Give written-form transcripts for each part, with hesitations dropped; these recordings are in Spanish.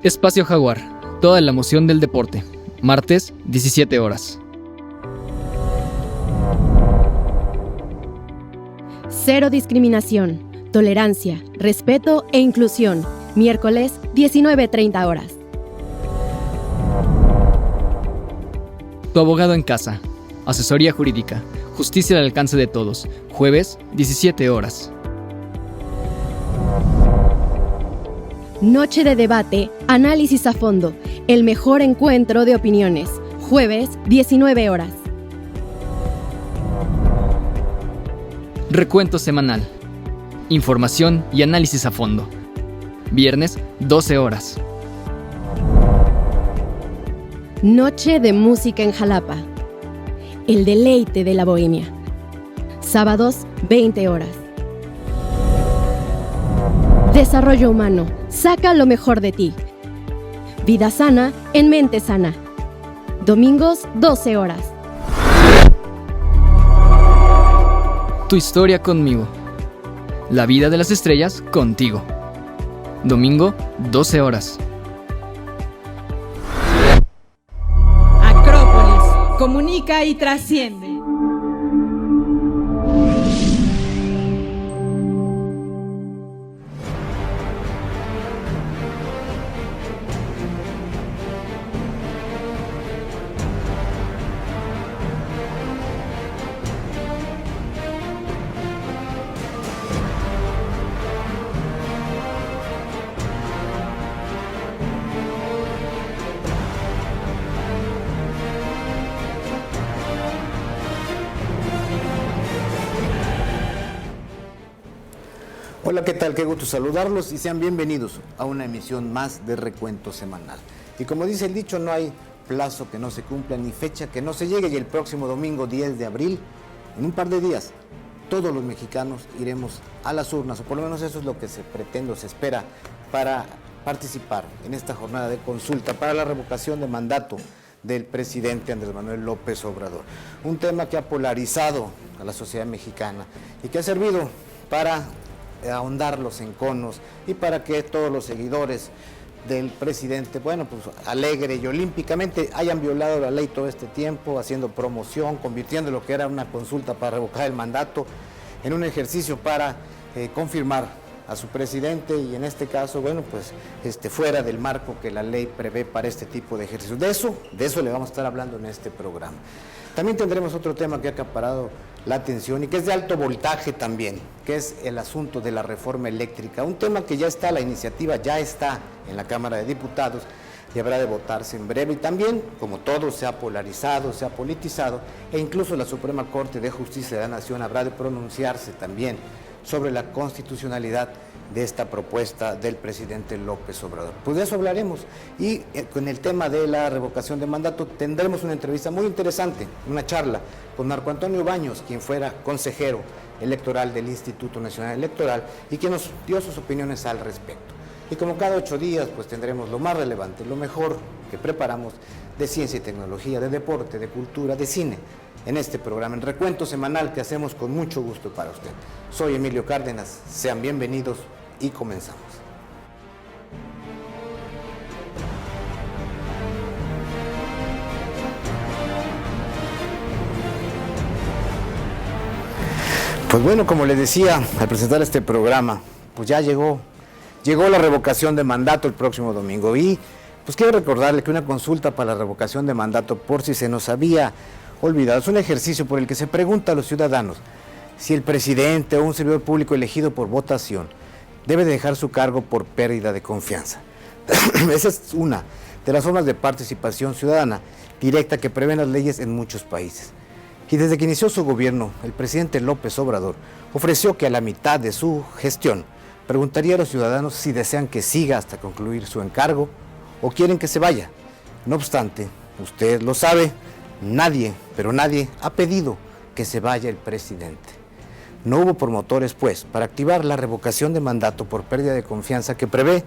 Espacio Jaguar, toda la emoción del deporte. Martes, 17 horas. Cero discriminación, tolerancia, respeto e inclusión. Miércoles, 19:30 horas. Tu abogado en casa. Asesoría jurídica. Justicia al alcance de todos. Jueves, 17 horas. Noche de debate, análisis a fondo. El mejor encuentro de opiniones. Jueves, 19 horas. Recuento semanal. Información y análisis a fondo. Viernes, 12 horas. Noche de música en Jalapa. El deleite de la bohemia. Sábados, 20 horas. Desarrollo humano. Saca lo mejor de ti. Vida sana en mente sana. Domingos, 12 horas. Tu historia conmigo. La vida de las estrellas contigo. Domingo, 12 horas. Acrópolis. Comunica y trasciende. Hola, ¿qué tal? Qué gusto saludarlos y sean bienvenidos a una emisión más de Recuento Semanal. Y como dice el dicho, no hay plazo que no se cumpla ni fecha que no se llegue, y el próximo domingo 10 de abril, en un par de días, todos los mexicanos iremos a las urnas, o por lo menos eso es lo que se pretende o se espera para participar en esta jornada de consulta para la revocación de mandato del presidente Andrés Manuel López Obrador. Un tema que ha polarizado a la sociedad mexicana y que ha servido para ahondar los enconos y para que todos los seguidores del presidente, bueno, pues alegre y olímpicamente hayan violado la ley todo este tiempo, haciendo promoción, convirtiendo lo que era una consulta para revocar el mandato en un ejercicio para confirmar a su presidente, y en este caso, bueno, pues fuera del marco que la ley prevé para este tipo de ejercicios. De eso le vamos a estar hablando en este programa. También tendremos otro tema que ha acaparado la atención y que es de alto voltaje también, que es el asunto de la reforma eléctrica, un tema que ya está, la iniciativa ya está en la Cámara de Diputados y habrá de votarse en breve. Y también, como todo se ha polarizado, se ha politizado, e incluso la Suprema Corte de Justicia de la Nación habrá de pronunciarse también sobre la constitucionalidad de esta propuesta del presidente López Obrador. Pues de eso hablaremos, y con el tema de la revocación de mandato tendremos una entrevista muy interesante, una charla con Marco Antonio Baños, quien fuera consejero electoral del Instituto Nacional Electoral y que nos dio sus opiniones al respecto. Y como cada 8 días, pues tendremos lo más relevante, lo mejor que preparamos de ciencia y tecnología, de deporte, de cultura, de cine, en este programa, en Recuento Semanal, que hacemos con mucho gusto para usted. Soy Emilio Cárdenas, sean bienvenidos y comenzamos. Pues bueno, como les decía al presentar este programa, pues ya llegó la revocación de mandato el próximo domingo, y pues quiero recordarle que una consulta para la revocación de mandato, por si se nos había olvidado, es un ejercicio por el que se pregunta a los ciudadanos si el presidente o un servidor público elegido por votación debe de dejar su cargo por pérdida de confianza. Esa es una de las formas de participación ciudadana directa que prevén las leyes en muchos países. Y desde que inició su gobierno, el presidente López Obrador ofreció que a la mitad de su gestión preguntaría a los ciudadanos si desean que siga hasta concluir su encargo o quieren que se vaya. No obstante, usted lo sabe, nadie, pero nadie ha pedido que se vaya el presidente. No hubo promotores, pues, para activar la revocación de mandato por pérdida de confianza que prevé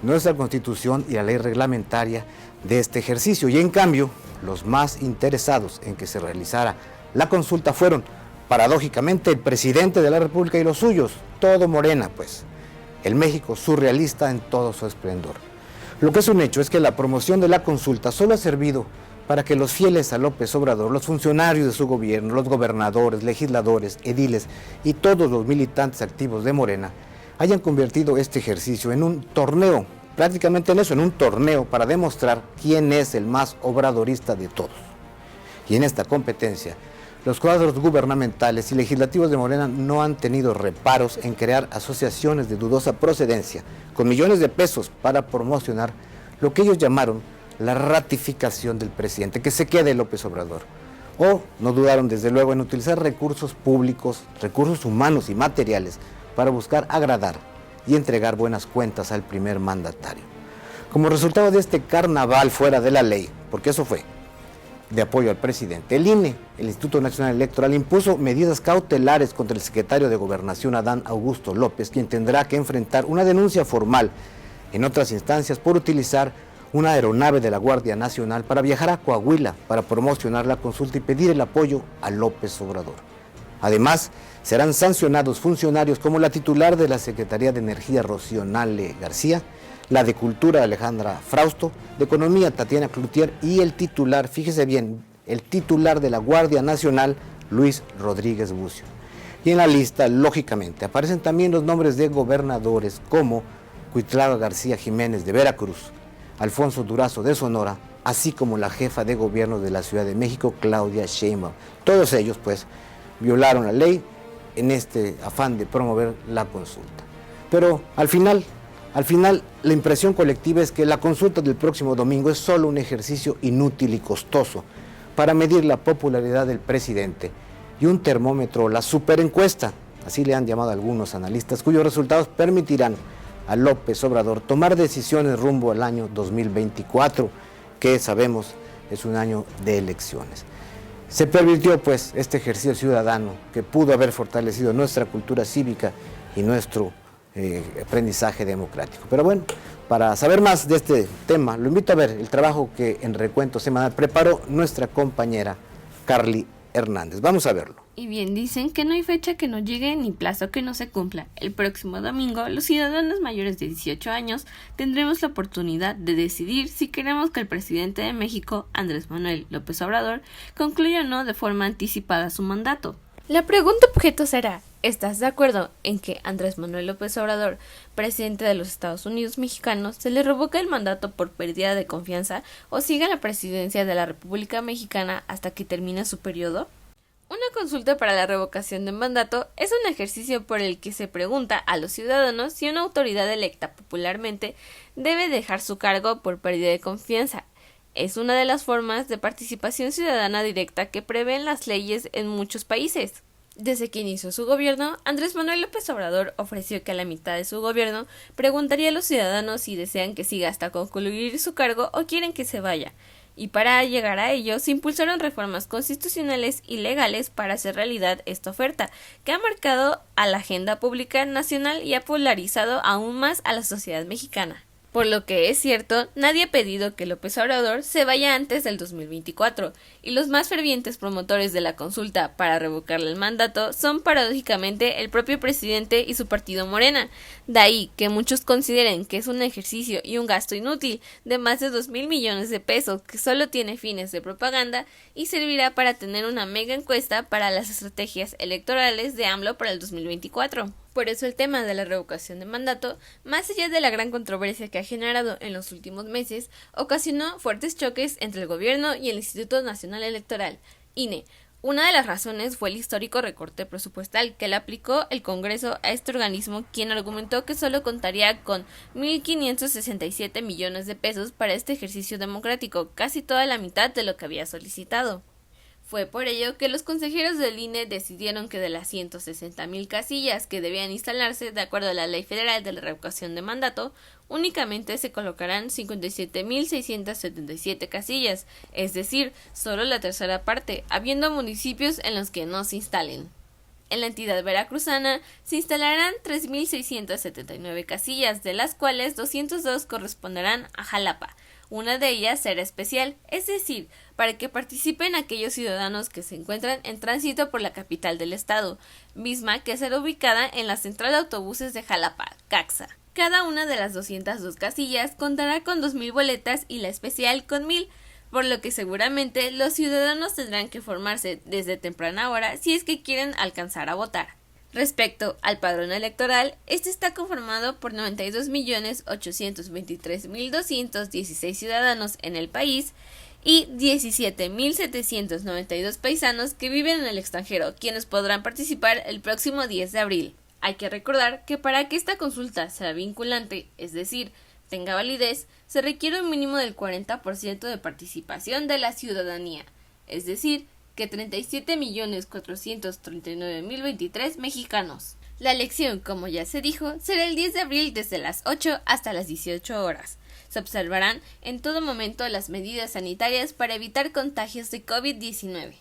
nuestra Constitución y la ley reglamentaria de este ejercicio. Y en cambio, los más interesados en que se realizara la consulta fueron, paradójicamente, el presidente de la República y los suyos, todo Morena, pues, el México surrealista en todo su esplendor. Lo que es un hecho es que la promoción de la consulta solo ha servido para que los fieles a López Obrador, los funcionarios de su gobierno, los gobernadores, legisladores, ediles y todos los militantes activos de Morena hayan convertido este ejercicio en un torneo, prácticamente en eso, en un torneo para demostrar quién es el más obradorista de todos. Y en esta competencia, los cuadros gubernamentales y legislativos de Morena no han tenido reparos en crear asociaciones de dudosa procedencia, con millones de pesos para promocionar lo que ellos llamaron la ratificación del presidente, que se quede López Obrador. O no dudaron desde luego en utilizar recursos públicos, recursos humanos y materiales para buscar agradar y entregar buenas cuentas al primer mandatario. Como resultado de este carnaval fuera de la ley, porque eso fue, de apoyo al presidente, el INE, el Instituto Nacional Electoral, impuso medidas cautelares contra el secretario de Gobernación, Adán Augusto López, quien tendrá que enfrentar una denuncia formal en otras instancias por utilizar una aeronave de la Guardia Nacional para viajar a Coahuila para promocionar la consulta y pedir el apoyo a López Obrador. Además, serán sancionados funcionarios como la titular de la Secretaría de Energía, Rocío Nale García, la de Cultura, Alejandra Frausto, de Economía, Tatiana Cloutier, y el titular, fíjese bien, el titular de la Guardia Nacional, Luis Rodríguez Bucio. Y en la lista, lógicamente, aparecen también los nombres de gobernadores como Cuitlava García Jiménez de Veracruz, Alfonso Durazo de Sonora, así como la jefa de gobierno de la Ciudad de México, Claudia Sheinbaum. Todos ellos, pues, violaron la ley en este afán de promover la consulta. Pero al final, la impresión colectiva es que la consulta del próximo domingo es solo un ejercicio inútil y costoso para medir la popularidad del presidente y un termómetro, la superencuesta, así le han llamado algunos analistas, cuyos resultados permitirán a López Obrador tomar decisiones rumbo al año 2024, que sabemos es un año de elecciones. Se pervirtió pues este ejercicio ciudadano que pudo haber fortalecido nuestra cultura cívica y nuestro aprendizaje democrático. Pero bueno, para saber más de este tema, lo invito a ver el trabajo que en Recuento Semanal preparó nuestra compañera Carly Hernández. Vamos a verlo. Y bien dicen que no hay fecha que no llegue ni plazo que no se cumpla. El próximo domingo, los ciudadanos mayores de 18 años tendremos la oportunidad de decidir si queremos que el presidente de México, Andrés Manuel López Obrador, concluya o no de forma anticipada su mandato. La pregunta objeto será, ¿estás de acuerdo en que Andrés Manuel López Obrador, presidente de los Estados Unidos mexicanos, se le revoca el mandato por pérdida de confianza o siga en la presidencia de la República Mexicana hasta que termine su periodo? Una consulta para la revocación de mandato es un ejercicio por el que se pregunta a los ciudadanos si una autoridad electa popularmente debe dejar su cargo por pérdida de confianza. Es una de las formas de participación ciudadana directa que prevén las leyes en muchos países. Desde que inició su gobierno, Andrés Manuel López Obrador ofreció que a la mitad de su gobierno preguntaría a los ciudadanos si desean que siga hasta concluir su cargo o quieren que se vaya. Y para llegar a ello, se impulsaron reformas constitucionales y legales para hacer realidad esta oferta, que ha marcado a la agenda pública nacional y ha polarizado aún más a la sociedad mexicana. Por lo que es cierto, nadie ha pedido que López Obrador se vaya antes del 2024, y los más fervientes promotores de la consulta para revocarle el mandato son paradójicamente el propio presidente y su partido Morena. De ahí que muchos consideren que es un ejercicio y un gasto inútil de más de 2,000 millones de pesos que solo tiene fines de propaganda y servirá para tener una mega encuesta para las estrategias electorales de AMLO para el 2024. Por eso el tema de la revocación de mandato, más allá de la gran controversia que ha generado en los últimos meses, ocasionó fuertes choques entre el gobierno y el Instituto Nacional Electoral, INE. Una de las razones fue el histórico recorte presupuestal que le aplicó el Congreso a este organismo, quien argumentó que solo contaría con 1,567 millones de pesos para este ejercicio democrático, casi toda la mitad de lo que había solicitado. Fue por ello que los consejeros del INE decidieron que de las 160,000 casillas que debían instalarse de acuerdo a la Ley Federal de la Revocación de Mandato, únicamente se colocarán 57,677 casillas, es decir, solo la tercera parte, habiendo municipios en los que no se instalen. En la entidad veracruzana se instalarán 3,679 casillas, de las cuales 202 corresponderán a Jalapa. Una de ellas será especial, es decir, para que participen aquellos ciudadanos que se encuentran en tránsito por la capital del estado, misma que será ubicada en la central de autobuses de Jalapa, CAXA. Cada una de las 202 casillas contará con 2.000 boletas y la especial con 1.000, por lo que seguramente los ciudadanos tendrán que formarse desde temprana hora si es que quieren alcanzar a votar. Respecto al padrón electoral, este está conformado por 92.823.216 ciudadanos en el país y 17.792 paisanos que viven en el extranjero, quienes podrán participar el próximo 10 de abril. Hay que recordar que para que esta consulta sea vinculante, es decir, tenga validez, se requiere un mínimo del 40% de participación de la ciudadanía, es decir, que 37.439.023 mexicanos. La elección, como ya se dijo, será el 10 de abril desde las 8 hasta las 18 horas. Se observarán en todo momento las medidas sanitarias para evitar contagios de COVID-19.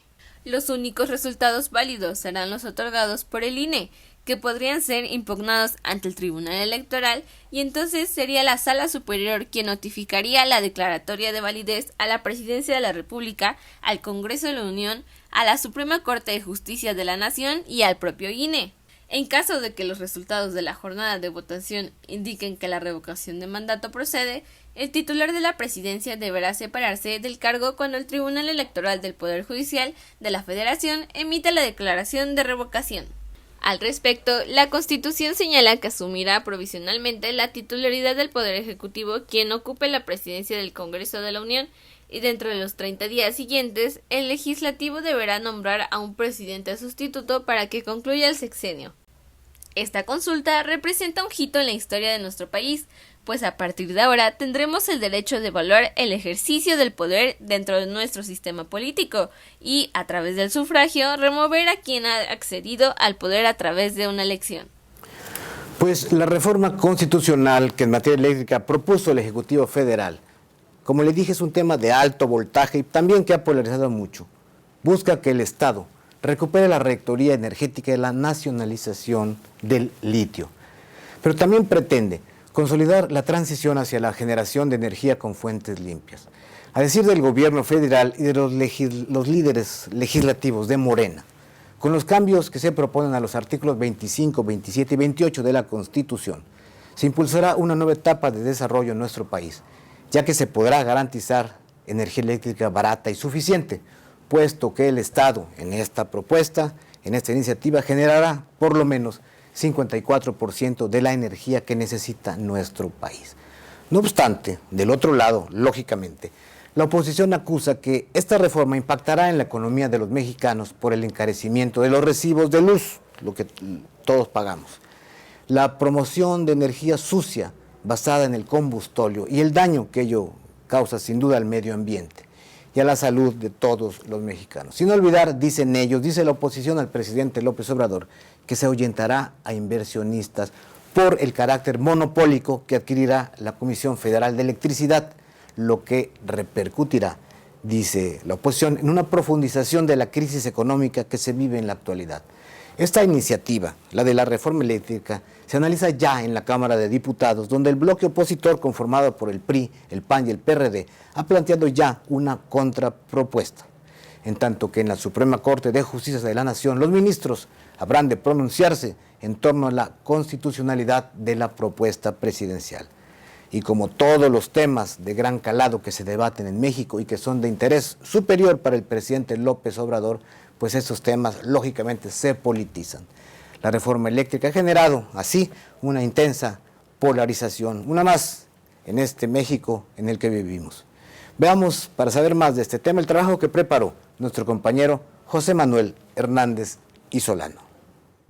Los únicos resultados válidos serán los otorgados por el INE, que podrían ser impugnados ante el Tribunal Electoral, y entonces sería la Sala Superior quien notificaría la declaratoria de validez a la Presidencia de la República, al Congreso de la Unión, a la Suprema Corte de Justicia de la Nación y al propio INE. En caso de que los resultados de la jornada de votación indiquen que la revocación de mandato procede, el titular de la presidencia deberá separarse del cargo cuando el Tribunal Electoral del Poder Judicial de la Federación emita la declaración de revocación. Al respecto, la Constitución señala que asumirá provisionalmente la titularidad del Poder Ejecutivo quien ocupe la presidencia del Congreso de la Unión, y dentro de los 30 días siguientes, el Legislativo deberá nombrar a un presidente sustituto para que concluya el sexenio. Esta consulta representa un hito en la historia de nuestro país, pues a partir de ahora tendremos el derecho de evaluar el ejercicio del poder dentro de nuestro sistema político y, a través del sufragio, remover a quien ha accedido al poder a través de una elección. Pues la reforma constitucional que en materia eléctrica propuso el Ejecutivo Federal, como le dije, es un tema de alto voltaje y también que ha polarizado mucho. Busca que el Estado recupere la rectoría energética y la nacionalización del litio, pero también pretende consolidar la transición hacia la generación de energía con fuentes limpias. A decir del gobierno federal y de los líderes legislativos de Morena, con los cambios que se proponen a los artículos 25, 27 y 28 de la Constitución, se impulsará una nueva etapa de desarrollo en nuestro país, ya que se podrá garantizar energía eléctrica barata y suficiente, puesto que el Estado en esta propuesta, en esta iniciativa, generará por lo menos 54% de la energía que necesita nuestro país. No obstante, del otro lado, lógicamente, la oposición acusa que esta reforma impactará en la economía de los mexicanos por el encarecimiento de los recibos de luz, lo que todos pagamos, la promoción de energía sucia basada en el combustóleo y el daño que ello causa sin duda al medio ambiente y a la salud de todos los mexicanos. Sin olvidar, dicen ellos, dice la oposición al presidente López Obrador, que se ahuyentará a inversionistas por el carácter monopólico que adquirirá la Comisión Federal de Electricidad, lo que repercutirá, dice la oposición, en una profundización de la crisis económica que se vive en la actualidad. Esta iniciativa, la de la reforma eléctrica, se analiza ya en la Cámara de Diputados, donde el bloque opositor conformado por el PRI, el PAN y el PRD ha planteado ya una contrapropuesta. En tanto que en la Suprema Corte de Justicia de la Nación, los ministros habrán de pronunciarse en torno a la constitucionalidad de la propuesta presidencial. Y como todos los temas de gran calado que se debaten en México y que son de interés superior para el presidente López Obrador, pues esos temas lógicamente se politizan. La reforma eléctrica ha generado así una intensa polarización, una más en este México en el que vivimos. Veamos, para saber más de este tema, el trabajo que preparó nuestro compañero José Manuel Hernández y Solano.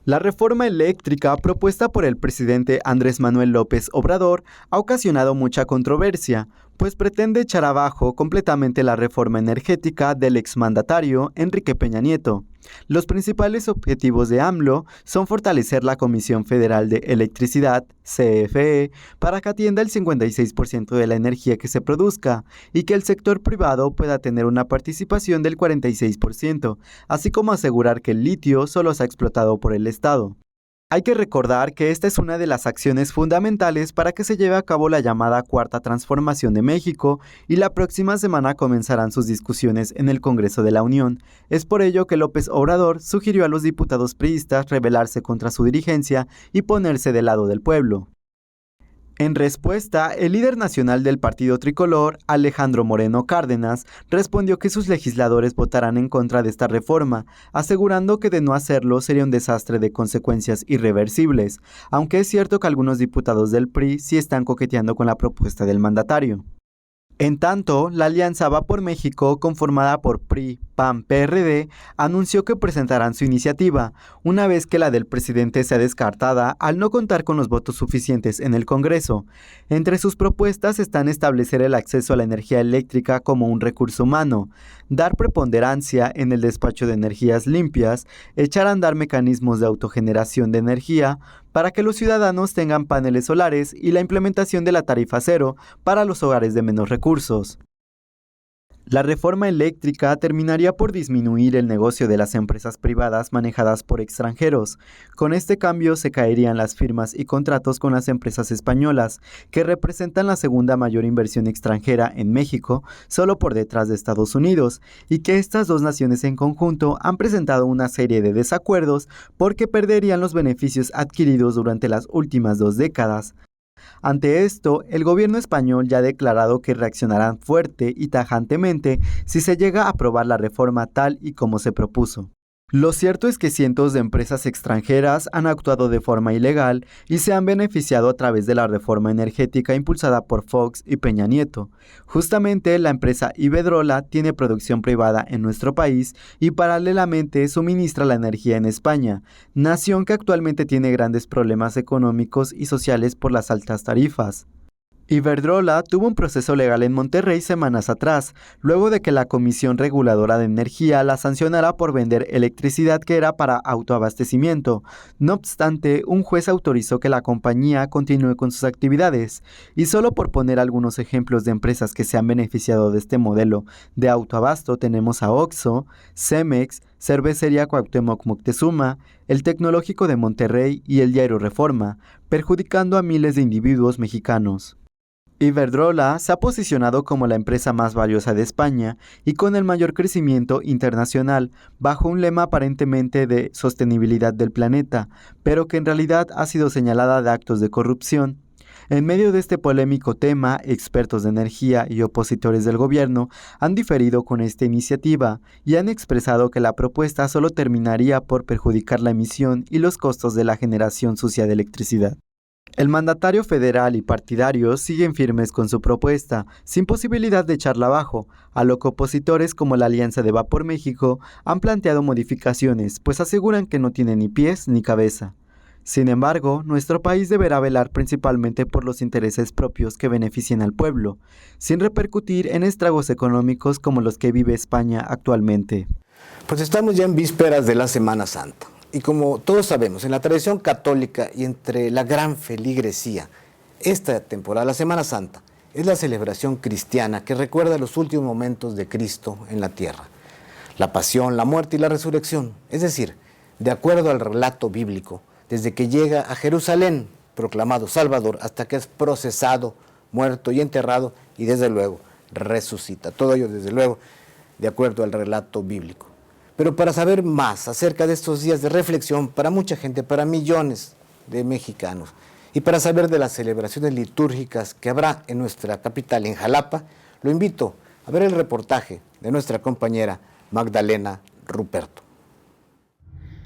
La reforma eléctrica propuesta por el presidente Andrés Manuel López Obrador ha ocasionado mucha controversia, pues pretende echar abajo completamente la reforma energética del exmandatario Enrique Peña Nieto. Los principales objetivos de AMLO son fortalecer la Comisión Federal de Electricidad, CFE, para que atienda el 56% de la energía que se produzca y que el sector privado pueda tener una participación del 46%, así como asegurar que el litio solo sea explotado por el Estado. Hay que recordar que esta es una de las acciones fundamentales para que se lleve a cabo la llamada Cuarta Transformación de México y la próxima semana comenzarán sus discusiones en el Congreso de la Unión. Es por ello que López Obrador sugirió a los diputados priistas rebelarse contra su dirigencia y ponerse del lado del pueblo. En respuesta, el líder nacional del Partido Tricolor, Alejandro Moreno Cárdenas, respondió que sus legisladores votarán en contra de esta reforma, asegurando que de no hacerlo sería un desastre de consecuencias irreversibles, aunque es cierto que algunos diputados del PRI sí están coqueteando con la propuesta del mandatario. En tanto, la Alianza Va por México, conformada por PRI, PAN, PRD, anunció que presentarán su iniciativa, una vez que la del presidente sea descartada al no contar con los votos suficientes en el Congreso. Entre sus propuestas están establecer el acceso a la energía eléctrica como un recurso humano, dar preponderancia en el despacho de energías limpias, echar a andar mecanismos de autogeneración de energía, para que los ciudadanos tengan paneles solares y la implementación de la tarifa cero para los hogares de menos recursos. La reforma eléctrica terminaría por disminuir el negocio de las empresas privadas manejadas por extranjeros. Con este cambio se caerían las firmas y contratos con las empresas españolas, que representan la segunda mayor inversión extranjera en México, solo por detrás de Estados Unidos, y que estas dos naciones en conjunto han presentado una serie de desacuerdos porque perderían los beneficios adquiridos durante las últimas 2 décadas. Ante esto, el gobierno español ya ha declarado que reaccionarán fuerte y tajantemente si se llega a aprobar la reforma tal y como se propuso. Lo cierto es que cientos de empresas extranjeras han actuado de forma ilegal y se han beneficiado a través de la reforma energética impulsada por Fox y Peña Nieto. Justamente la empresa Iberdrola tiene producción privada en nuestro país y paralelamente suministra la energía en España, nación que actualmente tiene grandes problemas económicos y sociales por las altas tarifas. Iberdrola tuvo un proceso legal en Monterrey semanas atrás, luego de que la Comisión Reguladora de Energía la sancionara por vender electricidad que era para autoabastecimiento. No obstante, un juez autorizó que la compañía continúe con sus actividades, y solo por poner algunos ejemplos de empresas que se han beneficiado de este modelo de autoabasto tenemos a Oxxo, Cemex, Cervecería Cuauhtémoc Moctezuma, el Tecnológico de Monterrey y el Diario Reforma, perjudicando a miles de individuos mexicanos. Iberdrola se ha posicionado como la empresa más valiosa de España y con el mayor crecimiento internacional, bajo un lema aparentemente de sostenibilidad del planeta, pero que en realidad ha sido señalada de actos de corrupción. En medio de este polémico tema, expertos de energía y opositores del gobierno han diferido con esta iniciativa y han expresado que la propuesta solo terminaría por perjudicar la emisión y los costos de la generación sucia de electricidad. El mandatario federal y partidarios siguen firmes con su propuesta, sin posibilidad de echarla abajo, a lo que opositores como la Alianza de Va por México han planteado modificaciones, pues aseguran que no tiene ni pies ni cabeza. Sin embargo, nuestro país deberá velar principalmente por los intereses propios que beneficien al pueblo, sin repercutir en estragos económicos como los que vive España actualmente. Pues estamos ya en vísperas de la Semana Santa. Y como todos sabemos, en la tradición católica y entre la gran feligresía, esta temporada, la Semana Santa, es la celebración cristiana que recuerda los últimos momentos de Cristo en la tierra. La pasión, la muerte y la resurrección, es decir, de acuerdo al relato bíblico, desde que llega a Jerusalén, proclamado Salvador, hasta que es procesado, muerto y enterrado, y desde luego resucita. Todo ello, desde luego, de acuerdo al relato bíblico. Pero para saber más acerca de estos días de reflexión para mucha gente, para millones de mexicanos, y para saber de las celebraciones litúrgicas que habrá en nuestra capital, en Jalapa, lo invito a ver el reportaje de nuestra compañera Magdalena Ruperto.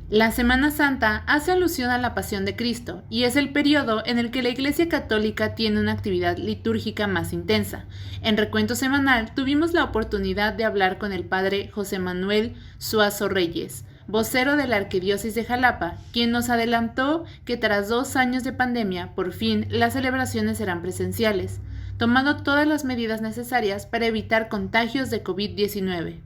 La Semana Santa hace alusión a la Pasión de Cristo y es el periodo en el que la Iglesia Católica tiene una actividad litúrgica más intensa. En Recuento Semanal tuvimos la oportunidad de hablar con el padre José Manuel Suazo Reyes, vocero de la Arquidiócesis de Jalapa, quien nos adelantó que tras 2 años de pandemia, por fin las celebraciones serán presenciales, tomando todas las medidas necesarias para evitar contagios de COVID-19.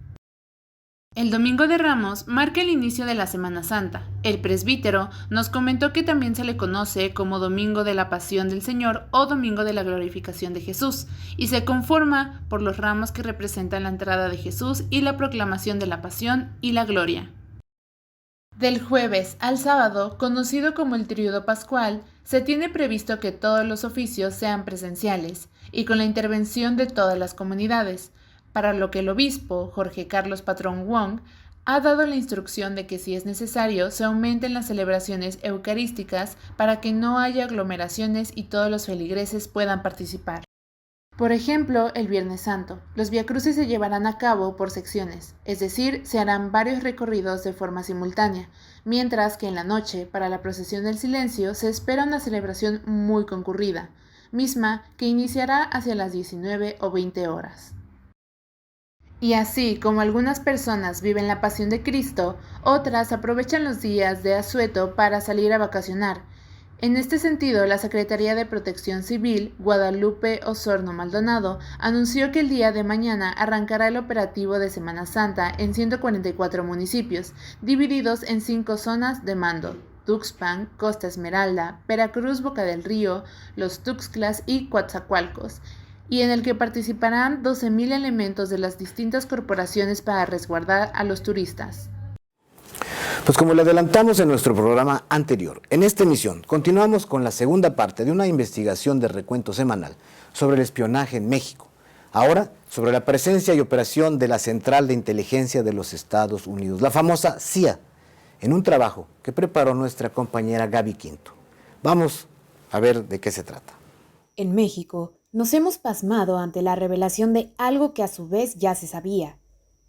El Domingo de Ramos marca el inicio de la Semana Santa. El presbítero nos comentó que también se le conoce como Domingo de la Pasión del Señor o Domingo de la Glorificación de Jesús, y se conforma por los ramos que representan la entrada de Jesús y la proclamación de la Pasión y la Gloria. Del jueves al sábado, conocido como el Tríodo Pascual, se tiene previsto que todos los oficios sean presenciales y con la intervención de todas las comunidades, para lo que el obispo Jorge Carlos Patrón Wong ha dado la instrucción de que si es necesario se aumenten las celebraciones eucarísticas para que no haya aglomeraciones y todos los feligreses puedan participar. Por ejemplo, el Viernes Santo, los viacrucis se llevarán a cabo por secciones, es decir, se harán varios recorridos de forma simultánea, mientras que en la noche, para la procesión del silencio, se espera una celebración muy concurrida, misma que iniciará hacia las 19 o 20 horas. Y así como algunas personas viven la pasión de Cristo, otras aprovechan los días de asueto para salir a vacacionar. En este sentido, la Secretaría de Protección Civil, Guadalupe Osorno Maldonado, anunció que el día de mañana arrancará el operativo de Semana Santa en 144 municipios, divididos en 5 zonas de mando: Tuxpan, Costa Esmeralda, Veracruz, Boca del Río, Los Tuxtlas y Coatzacoalcos, y en el que participarán 12,000 elementos de las distintas corporaciones para resguardar a los turistas. Pues como le adelantamos en nuestro programa anterior, en esta emisión continuamos con la segunda parte de una investigación de recuento semanal sobre el espionaje en México. Ahora, sobre la presencia y operación de la Central de Inteligencia de los Estados Unidos, la famosa CIA, en un trabajo que preparó nuestra compañera Gaby Quinto. Vamos a ver de qué se trata. En México, nos hemos pasmado ante la revelación de algo que a su vez ya se sabía.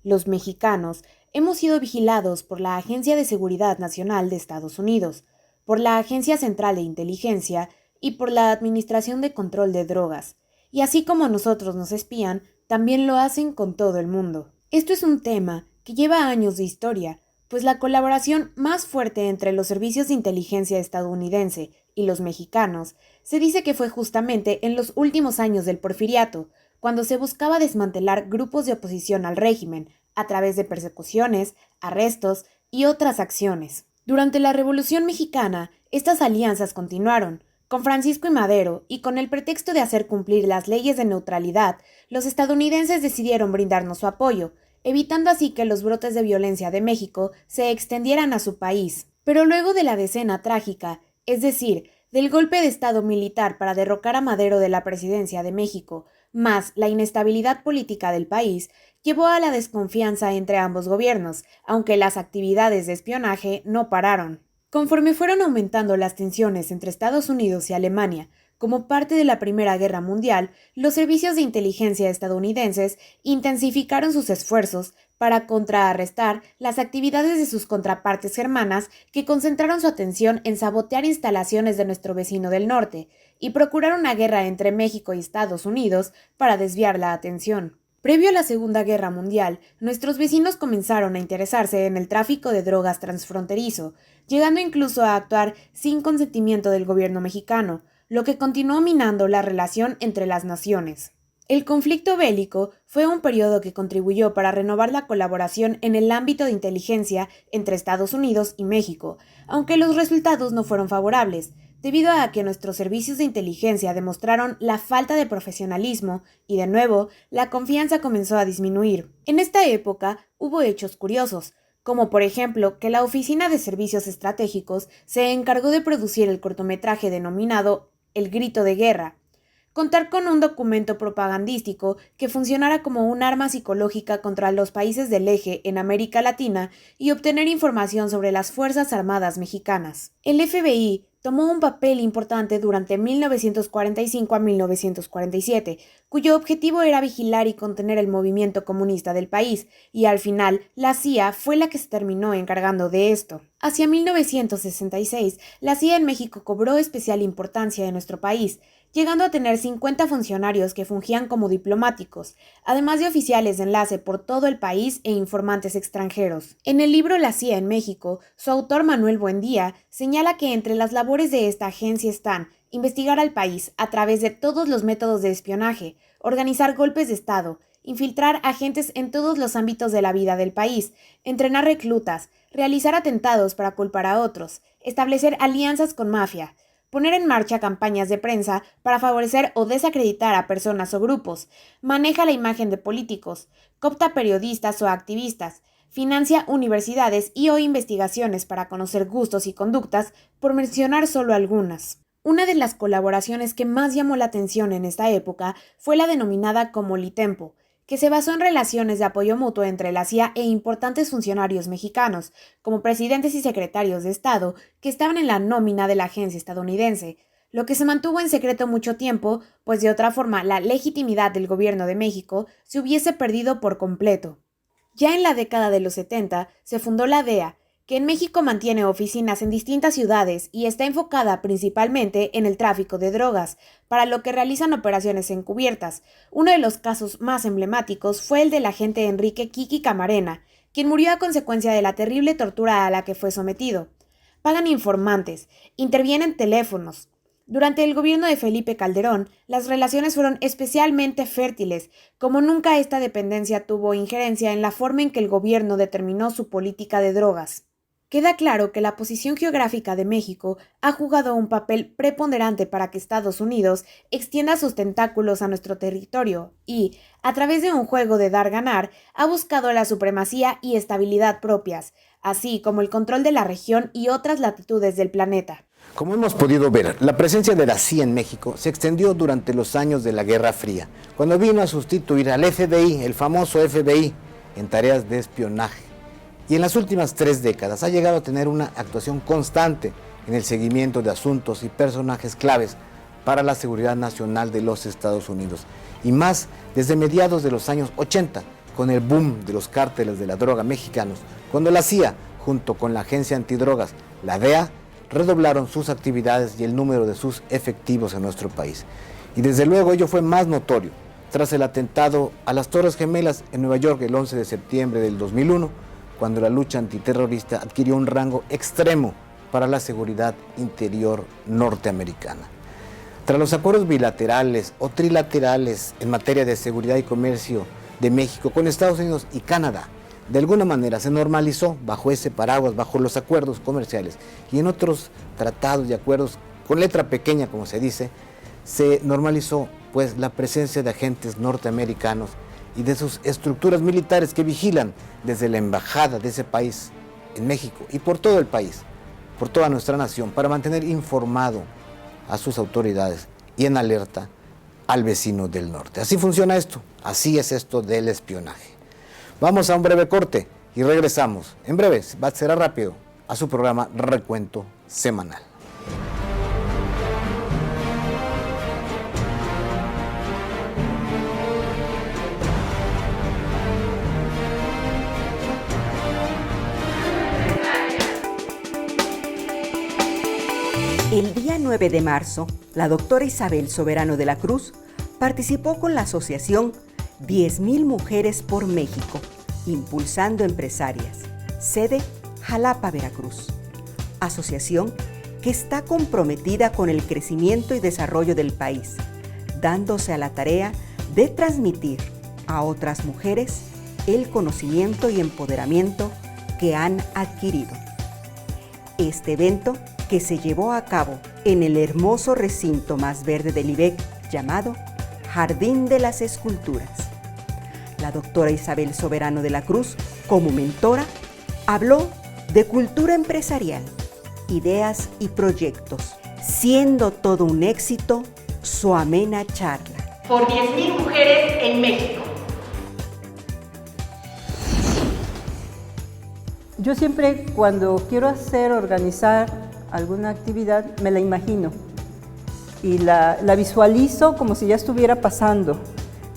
Los mexicanos hemos sido vigilados por la Agencia de Seguridad Nacional de Estados Unidos, por la Agencia Central de Inteligencia y por la Administración de Control de Drogas. Y así como a nosotros nos espían, también lo hacen con todo el mundo. Esto es un tema que lleva años de historia, pues la colaboración más fuerte entre los servicios de inteligencia estadounidense y los mexicanos se dice que fue justamente en los últimos años del Porfiriato, cuando se buscaba desmantelar grupos de oposición al régimen a través de persecuciones, arrestos y otras acciones. Durante la Revolución Mexicana, estas alianzas continuaron. Con Francisco y Madero, y con el pretexto de hacer cumplir las leyes de neutralidad, los estadounidenses decidieron brindarnos su apoyo, evitando así que los brotes de violencia de México se extendieran a su país. Pero luego de la decena trágica, es decir, del golpe de Estado militar para derrocar a Madero de la presidencia de México, más la inestabilidad política del país, llevó a la desconfianza entre ambos gobiernos, aunque las actividades de espionaje no pararon. Conforme fueron aumentando las tensiones entre Estados Unidos y Alemania, como parte de la Primera Guerra Mundial, los servicios de inteligencia estadounidenses intensificaron sus esfuerzos para contrarrestar las actividades de sus contrapartes germanas, que concentraron su atención en sabotear instalaciones de nuestro vecino del norte y procurar una guerra entre México y Estados Unidos para desviar la atención. Previo a la Segunda Guerra Mundial, nuestros vecinos comenzaron a interesarse en el tráfico de drogas transfronterizo, llegando incluso a actuar sin consentimiento del gobierno mexicano, lo que continuó minando la relación entre las naciones. El conflicto bélico fue un periodo que contribuyó para renovar la colaboración en el ámbito de inteligencia entre Estados Unidos y México, aunque los resultados no fueron favorables, debido a que nuestros servicios de inteligencia demostraron la falta de profesionalismo y, de nuevo, la confianza comenzó a disminuir. En esta época hubo hechos curiosos, como por ejemplo que la Oficina de Servicios Estratégicos se encargó de producir el cortometraje denominado El Grito de Guerra, contar con un documento propagandístico que funcionara como un arma psicológica contra los países del eje en América Latina y obtener información sobre las Fuerzas Armadas mexicanas. El FBI tomó un papel importante durante 1945 a 1947, cuyo objetivo era vigilar y contener el movimiento comunista del país, y al final la CIA fue la que se terminó encargando de esto. Hacia 1966, la CIA en México cobró especial importancia en nuestro país, llegando a tener 50 funcionarios que fungían como diplomáticos, además de oficiales de enlace por todo el país e informantes extranjeros. En el libro La CIA en México, su autor Manuel Buendía señala que entre las labores de esta agencia están investigar al país a través de todos los métodos de espionaje, organizar golpes de Estado, infiltrar agentes en todos los ámbitos de la vida del país, entrenar reclutas, realizar atentados para culpar a otros, establecer alianzas con mafia, poner en marcha campañas de prensa para favorecer o desacreditar a personas o grupos, maneja la imagen de políticos, coopta periodistas o activistas, financia universidades y o investigaciones para conocer gustos y conductas, por mencionar solo algunas. Una de las colaboraciones que más llamó la atención en esta época fue la denominada Comolitempo, que se basó en relaciones de apoyo mutuo entre la CIA e importantes funcionarios mexicanos, como presidentes y secretarios de Estado, que estaban en la nómina de la agencia estadounidense, lo que se mantuvo en secreto mucho tiempo, pues de otra forma la legitimidad del gobierno de México se hubiese perdido por completo. Ya en la década de los 70 se fundó la DEA, que en México mantiene oficinas en distintas ciudades y está enfocada principalmente en el tráfico de drogas, para lo que realizan operaciones encubiertas. Uno de los casos más emblemáticos fue el del agente Enrique Kiki Camarena, quien murió a consecuencia de la terrible tortura a la que fue sometido. Pagan informantes, intervienen teléfonos. Durante el gobierno de Felipe Calderón, las relaciones fueron especialmente fértiles, como nunca esta dependencia tuvo injerencia en la forma en que el gobierno determinó su política de drogas. Queda claro que la posición geográfica de México ha jugado un papel preponderante para que Estados Unidos extienda sus tentáculos a nuestro territorio y, a través de un juego de dar-ganar, ha buscado la supremacía y estabilidad propias, así como el control de la región y otras latitudes del planeta. Como hemos podido ver, la presencia de la CIA en México se extendió durante los años de la Guerra Fría, cuando vino a sustituir al FBI, el famoso FBI, en tareas de espionaje. Y en las últimas 3 décadas ha llegado a tener una actuación constante en el seguimiento de asuntos y personajes claves para la seguridad nacional de los Estados Unidos. Y más desde mediados de los años 80, con el boom de los cárteles de la droga mexicanos, cuando la CIA, junto con la Agencia Antidrogas, la DEA, redoblaron sus actividades y el número de sus efectivos en nuestro país. Y desde luego ello fue más notorio tras el atentado a las Torres Gemelas en Nueva York el 11 de septiembre del 2001, cuando la lucha antiterrorista adquirió un rango extremo para la seguridad interior norteamericana. Tras los acuerdos bilaterales o trilaterales en materia de seguridad y comercio de México con Estados Unidos y Canadá, de alguna manera se normalizó bajo ese paraguas, bajo los acuerdos comerciales y en otros tratados y acuerdos con letra pequeña, como se dice, se normalizó pues la presencia de agentes norteamericanos y de sus estructuras militares que vigilan desde la embajada de ese país en México y por todo el país, por toda nuestra nación, para mantener informado a sus autoridades y en alerta al vecino del norte. Así funciona esto, así es esto del espionaje. Vamos a un breve corte y regresamos. En breve, será rápido, a su programa Recuento Semanal. El día 9 de marzo, la doctora Isabel Soberano de la Cruz participó con la asociación 10.000 Mujeres por México, Impulsando Empresarias, sede Jalapa, Veracruz. Asociación que está comprometida con el crecimiento y desarrollo del país, dándose a la tarea de transmitir a otras mujeres el conocimiento y empoderamiento que han adquirido. Este evento, que se llevó a cabo en el hermoso recinto más verde del IBEC llamado Jardín de las Esculturas. La doctora Isabel Soberano de la Cruz, como mentora, habló de cultura empresarial, ideas y proyectos, siendo todo un éxito su amena charla. Por 10.000 mujeres en México. Yo siempre cuando quiero organizar alguna actividad, me la imagino y la visualizo como si ya estuviera pasando,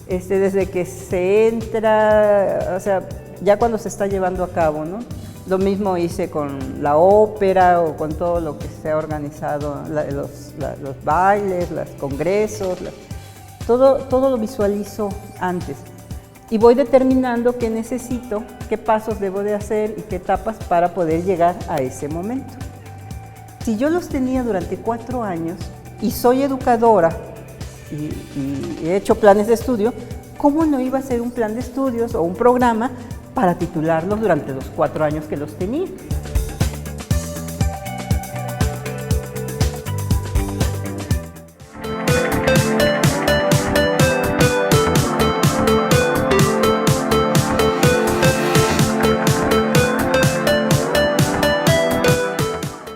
desde que se entra, o sea, ya cuando se está llevando a cabo, ¿no? Lo mismo hice con la ópera o con todo lo que se ha organizado, los bailes, los congresos, todo lo visualizo antes y voy determinando qué necesito, qué pasos debo de hacer y qué etapas para poder llegar a ese momento. Si yo los tenía durante 4 años y soy educadora y he hecho planes de estudio, ¿cómo no iba a hacer un plan de estudios o un programa para titularlos durante los 4 años que los tenía?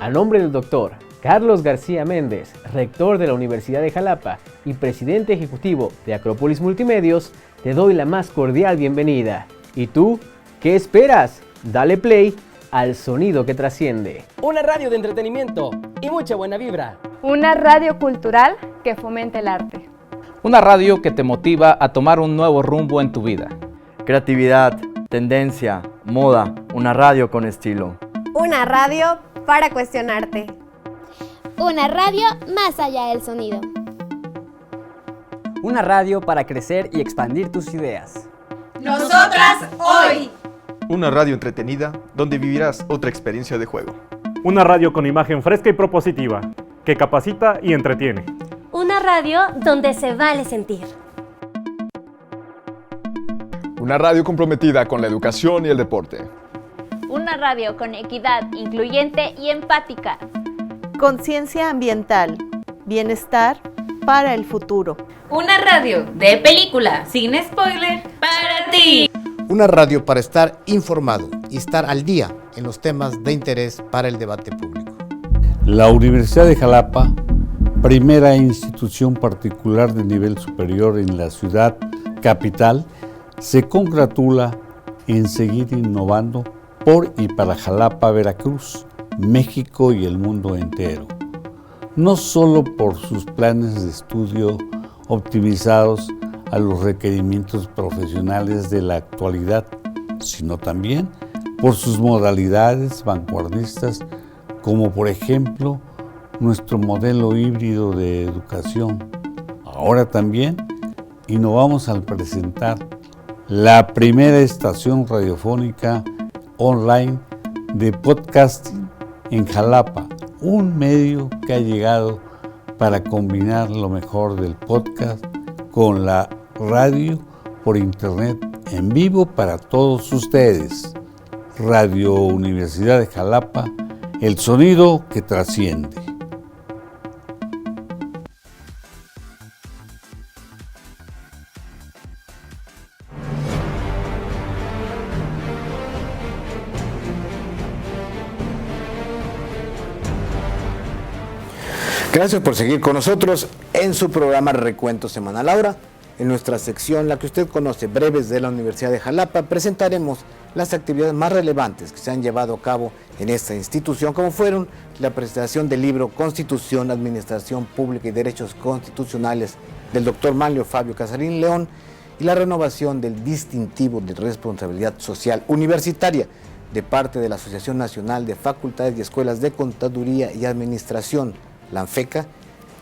A nombre del doctor Carlos García Méndez, rector de la Universidad de Jalapa, y presidente ejecutivo de Acrópolis Multimedios, te doy la más cordial bienvenida. ¿Y tú? ¿Qué esperas? Dale play al sonido que trasciende. Una radio de entretenimiento y mucha buena vibra. Una radio cultural que fomente el arte. Una radio que te motiva a tomar un nuevo rumbo en tu vida. Creatividad, tendencia, moda, una radio con estilo. Una radio para cuestionarte. Una radio más allá del sonido. Una radio para crecer y expandir tus ideas. Nosotras hoy. Una radio entretenida donde vivirás otra experiencia de juego. Una radio con imagen fresca y propositiva, que capacita y entretiene. Una radio donde se vale sentir. Una radio comprometida con la educación y el deporte. Una radio con equidad, incluyente y empática. Conciencia ambiental, bienestar para el futuro. Una radio de película, sin spoiler, para ti. Una radio para estar informado y estar al día en los temas de interés para el debate público. La Universidad de Jalapa, primera institución particular de nivel superior en la ciudad capital, se congratula en seguir innovando por y para Jalapa, Veracruz, México y el mundo entero. No solo por sus planes de estudio optimizados a los requerimientos profesionales de la actualidad, sino también por sus modalidades vanguardistas, como por ejemplo nuestro modelo híbrido de educación. Ahora también innovamos al presentar la primera estación radiofónica online de podcasting en Jalapa, un medio que ha llegado para combinar lo mejor del podcast con la radio por internet en vivo para todos ustedes. Radio Universidad de Jalapa, el sonido que trasciende. Gracias por seguir con nosotros en su programa Recuento Semanal. Ahora, en nuestra sección, la que usted conoce, Breves de la Universidad de Jalapa, presentaremos las actividades más relevantes que se han llevado a cabo en esta institución, como fueron la presentación del libro Constitución, Administración Pública y Derechos Constitucionales del doctor Manlio Fabio Casarín León y la renovación del distintivo de responsabilidad social universitaria de parte de la Asociación Nacional de Facultades y Escuelas de Contaduría y Administración, la ANFECA,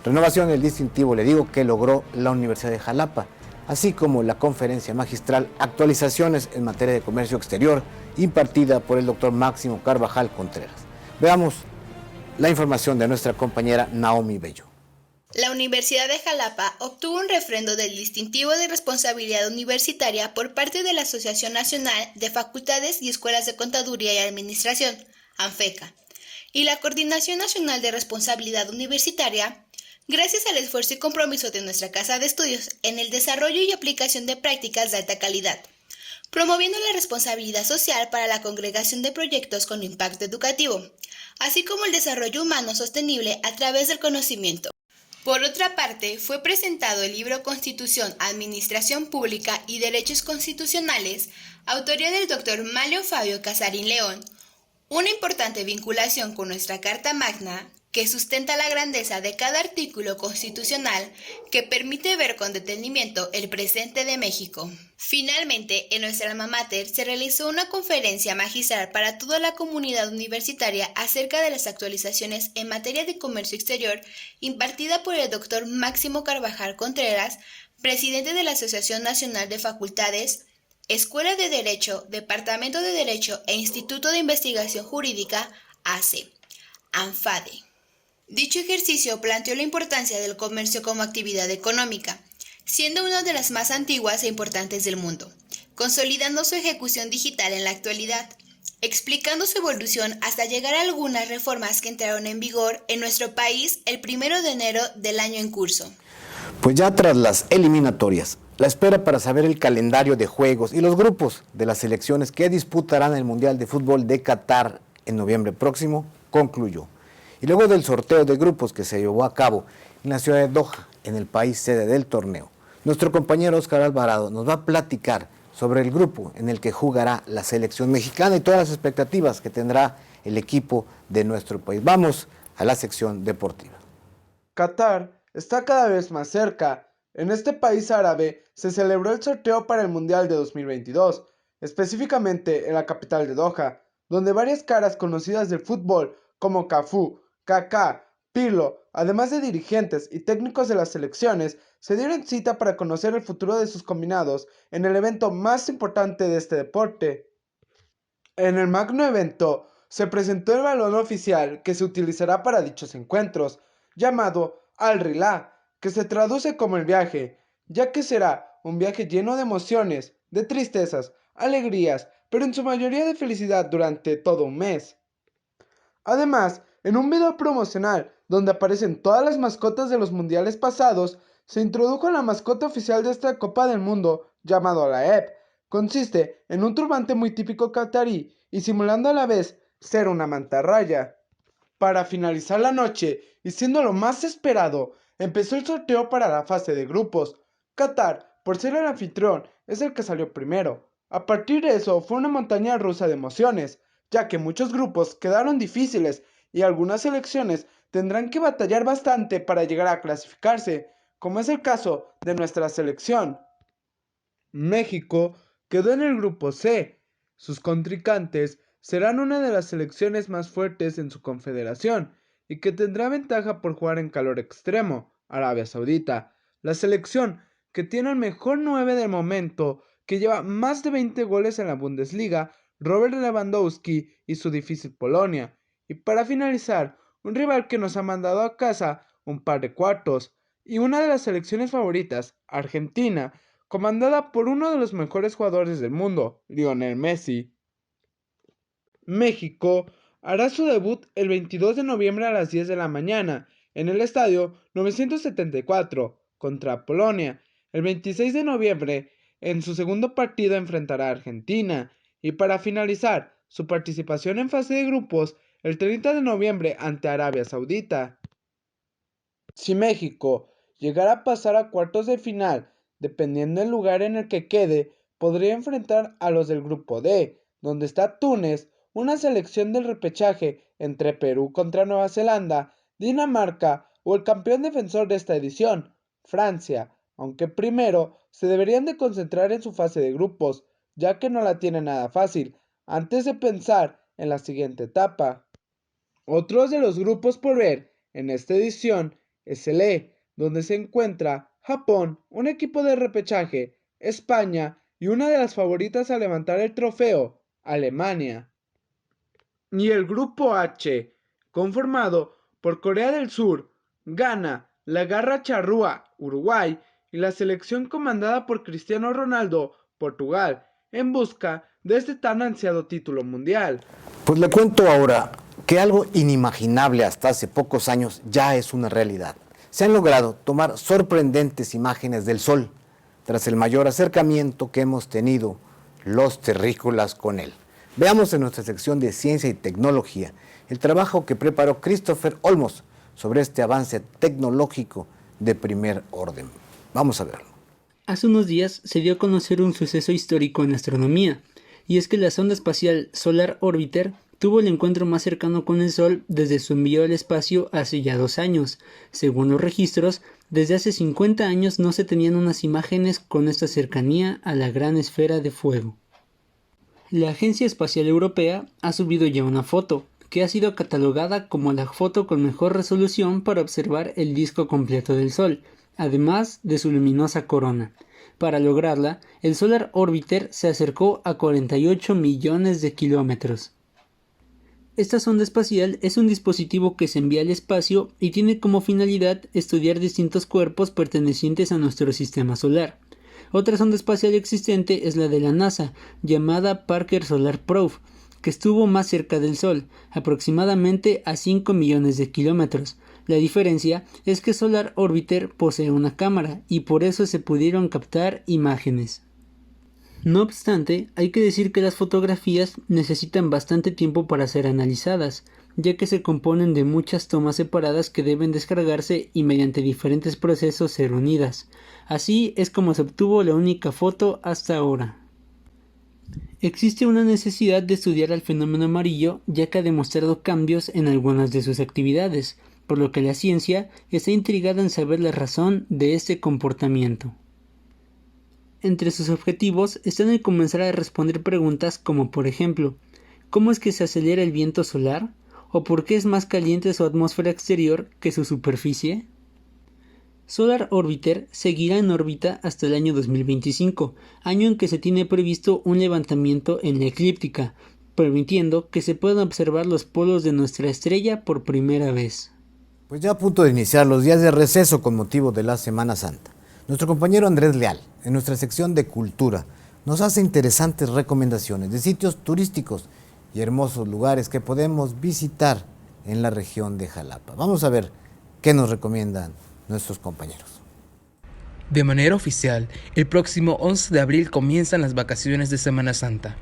renovación del distintivo, le digo, que logró la Universidad de Jalapa, así como la conferencia magistral Actualizaciones en materia de comercio exterior, impartida por el doctor Máximo Carvajal Contreras. Veamos la información de nuestra compañera Naomi Bello. La Universidad de Jalapa obtuvo un refrendo del distintivo de responsabilidad universitaria por parte de la Asociación Nacional de Facultades y Escuelas de Contaduría y Administración, ANFECA, y la Coordinación Nacional de Responsabilidad Universitaria, gracias al esfuerzo y compromiso de nuestra Casa de Estudios en el desarrollo y aplicación de prácticas de alta calidad, promoviendo la responsabilidad social para la congregación de proyectos con impacto educativo, así como el desarrollo humano sostenible a través del conocimiento. Por otra parte, fue presentado el libro Constitución, Administración Pública y Derechos Constitucionales, autoría del doctor Manlio Fabio Casarín León, una importante vinculación con nuestra Carta Magna que sustenta la grandeza de cada artículo constitucional que permite ver con detenimiento el presente de México. Finalmente, en nuestra alma mater se realizó una conferencia magistral para toda la comunidad universitaria acerca de las actualizaciones en materia de comercio exterior, impartida por el doctor Máximo Carvajal Contreras, presidente de la Asociación Nacional de Facultades, Escuela de Derecho, Departamento de Derecho e Instituto de Investigación Jurídica, ACE, ANFADE. Dicho ejercicio planteó la importancia del comercio como actividad económica, siendo una de las más antiguas e importantes del mundo, consolidando su ejecución digital en la actualidad, explicando su evolución hasta llegar a algunas reformas que entraron en vigor en nuestro país el 1 de enero del año en curso. Pues ya tras las eliminatorias, la espera para saber el calendario de juegos y los grupos de las selecciones que disputarán el Mundial de Fútbol de Qatar en noviembre próximo concluyó. Y luego del sorteo de grupos que se llevó a cabo en la ciudad de Doha, en el país sede del torneo. Nuestro compañero Óscar Alvarado nos va a platicar sobre el grupo en el que jugará la selección mexicana y todas las expectativas que tendrá el equipo de nuestro país. Vamos a la sección deportiva. Qatar está cada vez más cerca. En este país árabe se celebró el sorteo para el Mundial de 2022, específicamente en la capital de Doha, donde varias caras conocidas del fútbol como Cafú, Kaká, Pirlo, además de dirigentes y técnicos de las selecciones, se dieron cita para conocer el futuro de sus combinados en el evento más importante de este deporte. En el magno evento se presentó el balón oficial que se utilizará para dichos encuentros, llamado Al-Rihla, que se traduce como el viaje, ya que será un viaje lleno de emociones, de tristezas, alegrías, pero en su mayoría de felicidad durante todo un mes. Además, en un video promocional donde aparecen todas las mascotas de los mundiales pasados, se introdujo la mascota oficial de esta Copa del Mundo, llamado la EP. Consiste en un turbante muy típico catarí y simulando a la vez ser una mantarraya. Para finalizar la noche, y siendo lo más esperado, empezó el sorteo para la fase de grupos. Qatar, por ser el anfitrión, es el que salió primero. A partir de eso fue una montaña rusa de emociones, ya que muchos grupos quedaron difíciles y algunas selecciones tendrán que batallar bastante para llegar a clasificarse, como es el caso de nuestra selección. México quedó en el grupo C. Sus contrincantes serán una de las selecciones más fuertes en su confederación y que tendrá ventaja por jugar en calor extremo, Arabia Saudita, la selección que tiene el mejor 9 del momento, que lleva más de 20 goles en la Bundesliga, Robert Lewandowski y su difícil Polonia. Y para finalizar, un rival que nos ha mandado a casa un par de cuartos, y una de las selecciones favoritas, Argentina, comandada por uno de los mejores jugadores del mundo, Lionel Messi. México hará su debut el 22 de noviembre a las 10 de la mañana en el estadio 974 contra Polonia. El 26 de noviembre, en su segundo partido, enfrentará a Argentina. Y para finalizar su participación en fase de grupos, el 30 de noviembre ante Arabia Saudita. Si México llegara a pasar a cuartos de final, dependiendo del lugar en el que quede, podría enfrentar a los del grupo D, donde está Túnez, una selección del repechaje entre Perú contra Nueva Zelanda, Dinamarca o el campeón defensor de esta edición, Francia, aunque primero se deberían de concentrar en su fase de grupos, ya que no la tiene nada fácil, antes de pensar en la siguiente etapa. Otros de los grupos por ver en esta edición es el E, donde se encuentra Japón, un equipo de repechaje, España y una de las favoritas a levantar el trofeo, Alemania. Y el grupo H, conformado por Corea del Sur, Ghana, la Garra Charrúa, Uruguay y la selección comandada por Cristiano Ronaldo, Portugal, en busca de este tan ansiado título mundial. Pues le cuento ahora que algo inimaginable hasta hace pocos años ya es una realidad. Se han logrado tomar sorprendentes imágenes del Sol tras el mayor acercamiento que hemos tenido los terrícolas con él. Veamos en nuestra sección de Ciencia y Tecnología el trabajo que preparó Christopher Olmos sobre este avance tecnológico de primer orden. Vamos a verlo. Hace unos días se dio a conocer un suceso histórico en astronomía, y es que la sonda espacial Solar Orbiter tuvo el encuentro más cercano con el Sol desde su envío al espacio hace ya 2 años. Según los registros, desde hace 50 años no se tenían unas imágenes con esta cercanía a la gran esfera de fuego. La Agencia Espacial Europea ha subido ya una foto, que ha sido catalogada como la foto con mejor resolución para observar el disco completo del Sol, además de su luminosa corona. Para lograrla, el Solar Orbiter se acercó a 48 millones de kilómetros. Esta sonda espacial es un dispositivo que se envía al espacio y tiene como finalidad estudiar distintos cuerpos pertenecientes a nuestro sistema solar. Otra sonda espacial existente es la de la NASA, llamada Parker Solar Probe, que estuvo más cerca del Sol, aproximadamente a 5 millones de kilómetros. La diferencia es que Solar Orbiter posee una cámara y por eso se pudieron captar imágenes. No obstante, hay que decir que las fotografías necesitan bastante tiempo para ser analizadas, ya que se componen de muchas tomas separadas que deben descargarse y mediante diferentes procesos ser unidas. Así es como se obtuvo la única foto hasta ahora. Existe una necesidad de estudiar al fenómeno amarillo, ya que ha demostrado cambios en algunas de sus actividades, por lo que la ciencia está intrigada en saber la razón de este comportamiento. Entre sus objetivos están el comenzar a responder preguntas como por ejemplo, ¿cómo es que se acelera el viento solar? ¿O por qué es más caliente su atmósfera exterior que su superficie? Solar Orbiter seguirá en órbita hasta el año 2025, año en que se tiene previsto un levantamiento en la eclíptica, permitiendo que se puedan observar los polos de nuestra estrella por primera vez. Pues ya a punto de iniciar los días de receso con motivo de la Semana Santa. Nuestro compañero Andrés Leal, en nuestra sección de Cultura, nos hace interesantes recomendaciones de sitios turísticos y hermosos lugares que podemos visitar en la región de Jalapa. Vamos a ver qué nos recomiendan nuestros compañeros. De manera oficial, el próximo 11 de abril comienzan las vacaciones de Semana Santa.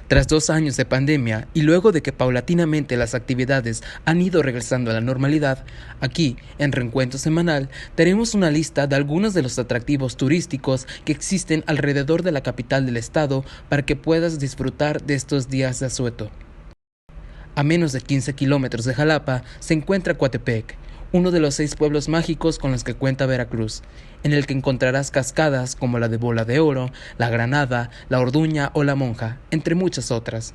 Tras 2 años de pandemia y luego de que paulatinamente las actividades han ido regresando a la normalidad, aquí, en Reencuentro Semanal, tenemos una lista de algunos de los atractivos turísticos que existen alrededor de la capital del estado para que puedas disfrutar de estos días de asueto. A menos de 15 kilómetros de Jalapa se encuentra Coatepec, uno de los 6 pueblos mágicos con los que cuenta Veracruz, en el que encontrarás cascadas como la de Bola de Oro, la Granada, la Orduña o la Monja, entre muchas otras.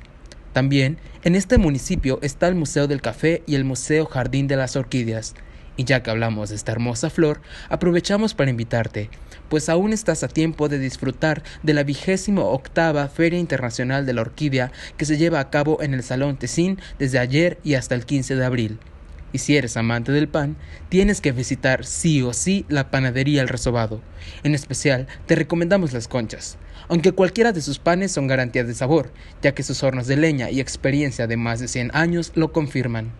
También, en este municipio está el Museo del Café y el Museo Jardín de las Orquídeas. Y ya que hablamos de esta hermosa flor, aprovechamos para invitarte, pues aún estás a tiempo de disfrutar de la 28ª Feria Internacional de la Orquídea que se lleva a cabo en el Salón Tecín desde ayer y hasta el 15 de abril. Y si eres amante del pan, tienes que visitar sí o sí la panadería El Resobado. En especial, te recomendamos las conchas, aunque cualquiera de sus panes son garantía de sabor, ya que sus hornos de leña y experiencia de más de 100 años lo confirman.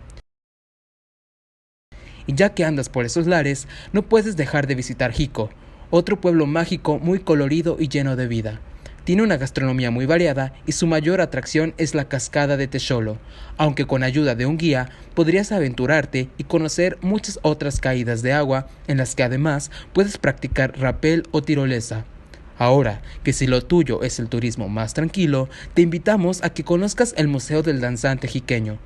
Y ya que andas por esos lares, no puedes dejar de visitar Jico, otro pueblo mágico muy colorido y lleno de vida. Tiene una gastronomía muy variada y su mayor atracción es la cascada de Texolo, aunque con ayuda de un guía podrías aventurarte y conocer muchas otras caídas de agua en las que además puedes practicar rapel o tirolesa. Ahora que si lo tuyo es el turismo más tranquilo, te invitamos a que conozcas el Museo del Danzante Jiqueño.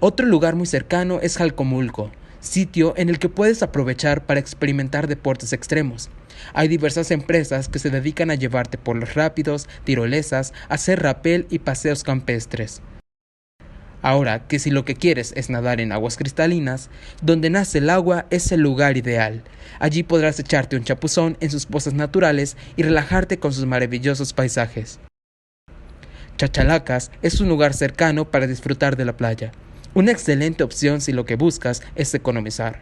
Otro lugar muy cercano es Jalcomulco, sitio en el que puedes aprovechar para experimentar deportes extremos. Hay diversas empresas que se dedican a llevarte por los rápidos, tirolesas, hacer rapel y paseos campestres. Ahora que si lo que quieres es nadar en aguas cristalinas, donde nace el agua es el lugar ideal. Allí podrás echarte un chapuzón en sus pozas naturales y relajarte con sus maravillosos paisajes. Chachalacas es un lugar cercano para disfrutar de la playa. Una excelente opción si lo que buscas es economizar.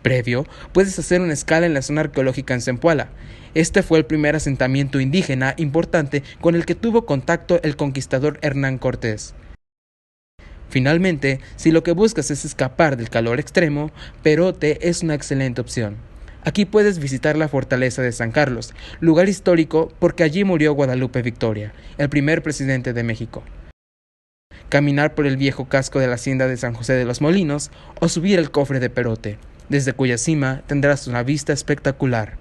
Previo, puedes hacer una escala en la zona arqueológica en Zempoala. Este fue el primer asentamiento indígena importante con el que tuvo contacto el conquistador Hernán Cortés. Finalmente, si lo que buscas es escapar del calor extremo, Perote es una excelente opción. Aquí puedes visitar la fortaleza de San Carlos, lugar histórico porque allí murió Guadalupe Victoria, el primer presidente de México. Caminar por el viejo casco de la hacienda de San José de los Molinos o subir el cofre de Perote, desde cuya cima tendrás una vista espectacular.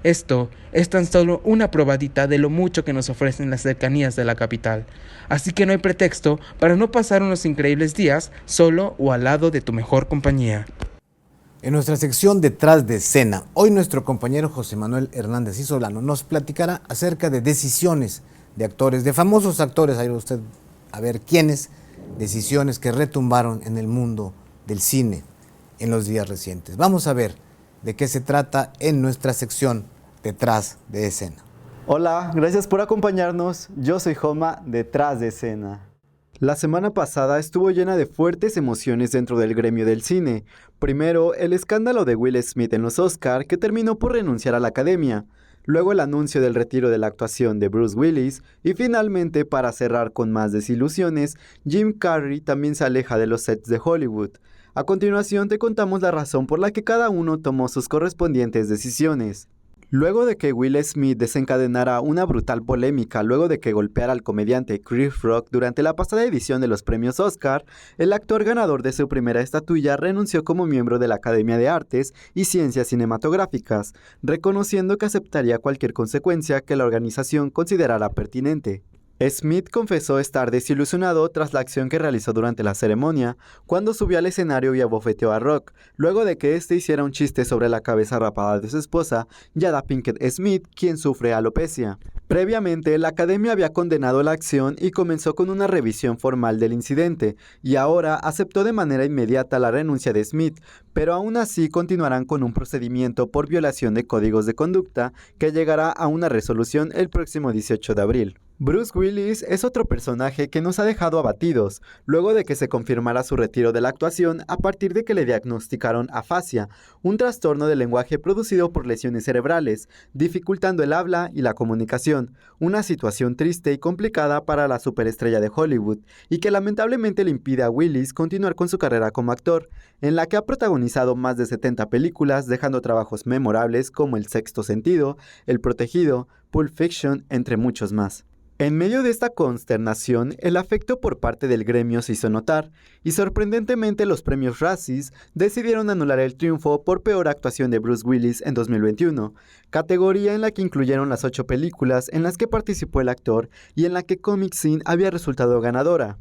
Esto es tan solo una probadita de lo mucho que nos ofrecen las cercanías de la capital, así que no hay pretexto para no pasar unos increíbles días solo o al lado de tu mejor compañía. En nuestra sección Detrás de Escena, hoy nuestro compañero José Manuel Hernández y Solano nos platicará acerca de decisiones de actores, de famosos actores, ahí va usted a ver quiénes, decisiones que retumbaron en el mundo del cine en los días recientes. Vamos a ver de qué se trata en nuestra sección Detrás de Escena. Hola, gracias por acompañarnos. Yo soy Joma, Detrás de Escena. La semana pasada estuvo llena de fuertes emociones dentro del gremio del cine. Primero, el escándalo de Will Smith en los Oscar, que terminó por renunciar a la academia. Luego el anuncio del retiro de la actuación de Bruce Willis. Y finalmente, para cerrar con más desilusiones, Jim Carrey también se aleja de los sets de Hollywood. A continuación te contamos la razón por la que cada uno tomó sus correspondientes decisiones. Luego de que Will Smith desencadenara una brutal polémica luego de que golpeara al comediante Chris Rock durante la pasada edición de los premios Oscar, el actor ganador de su primera estatuilla renunció como miembro de la Academia de Artes y Ciencias Cinematográficas, reconociendo que aceptaría cualquier consecuencia que la organización considerara pertinente. Smith confesó estar desilusionado tras la acción que realizó durante la ceremonia, cuando subió al escenario y abofeteó a Rock, luego de que éste hiciera un chiste sobre la cabeza rapada de su esposa, Jada Pinkett Smith, quien sufre alopecia. Previamente, la academia había condenado la acción y comenzó con una revisión formal del incidente, y ahora aceptó de manera inmediata la renuncia de Smith, pero aún así continuarán con un procedimiento por violación de códigos de conducta que llegará a una resolución el próximo 18 de abril. Bruce Willis es otro personaje que nos ha dejado abatidos, luego de que se confirmara su retiro de la actuación a partir de que le diagnosticaron afasia, un trastorno del lenguaje producido por lesiones cerebrales, dificultando el habla y la comunicación, una situación triste y complicada para la superestrella de Hollywood, y que lamentablemente le impide a Willis continuar con su carrera como actor, en la que ha protagonizado más de 70 películas, dejando trabajos memorables como El Sexto Sentido, El Protegido, Pulp Fiction, entre muchos más. En medio de esta consternación, el afecto por parte del gremio se hizo notar, y sorprendentemente los premios Razzies decidieron anular el triunfo por peor actuación de Bruce Willis en 2021, categoría en la que incluyeron las 8 películas en las que participó el actor y en la que Comic Sin había resultado ganadora.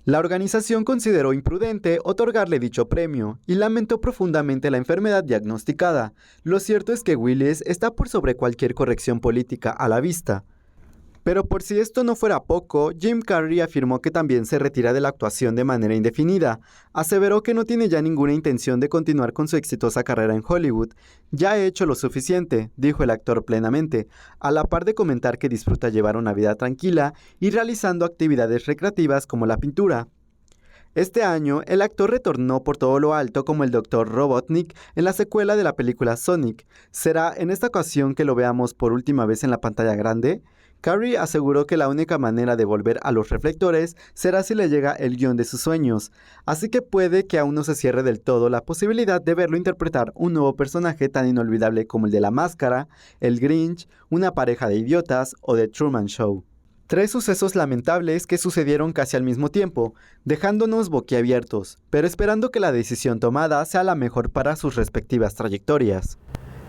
La organización consideró imprudente otorgarle dicho premio y lamentó profundamente la enfermedad diagnosticada. Lo cierto es que Willis está por sobre cualquier corrección política a la vista. Pero por si esto no fuera poco, Jim Carrey afirmó que también se retira de la actuación de manera indefinida. Aseveró que no tiene ya ninguna intención de continuar con su exitosa carrera en Hollywood. Ya he hecho lo suficiente, dijo el actor plenamente, a la par de comentar que disfruta llevar una vida tranquila y realizando actividades recreativas como la pintura. Este año, el actor retornó por todo lo alto como el Dr. Robotnik en la secuela de la película Sonic. ¿Será en esta ocasión que lo veamos por última vez en la pantalla grande? Carrey aseguró que la única manera de volver a los reflectores será si le llega el guión de sus sueños, así que puede que aún no se cierre del todo la posibilidad de verlo interpretar un nuevo personaje tan inolvidable como el de La Máscara, El Grinch, Una pareja de idiotas o The Truman Show. 3 sucesos lamentables que sucedieron casi al mismo tiempo, dejándonos boquiabiertos, pero esperando que la decisión tomada sea la mejor para sus respectivas trayectorias.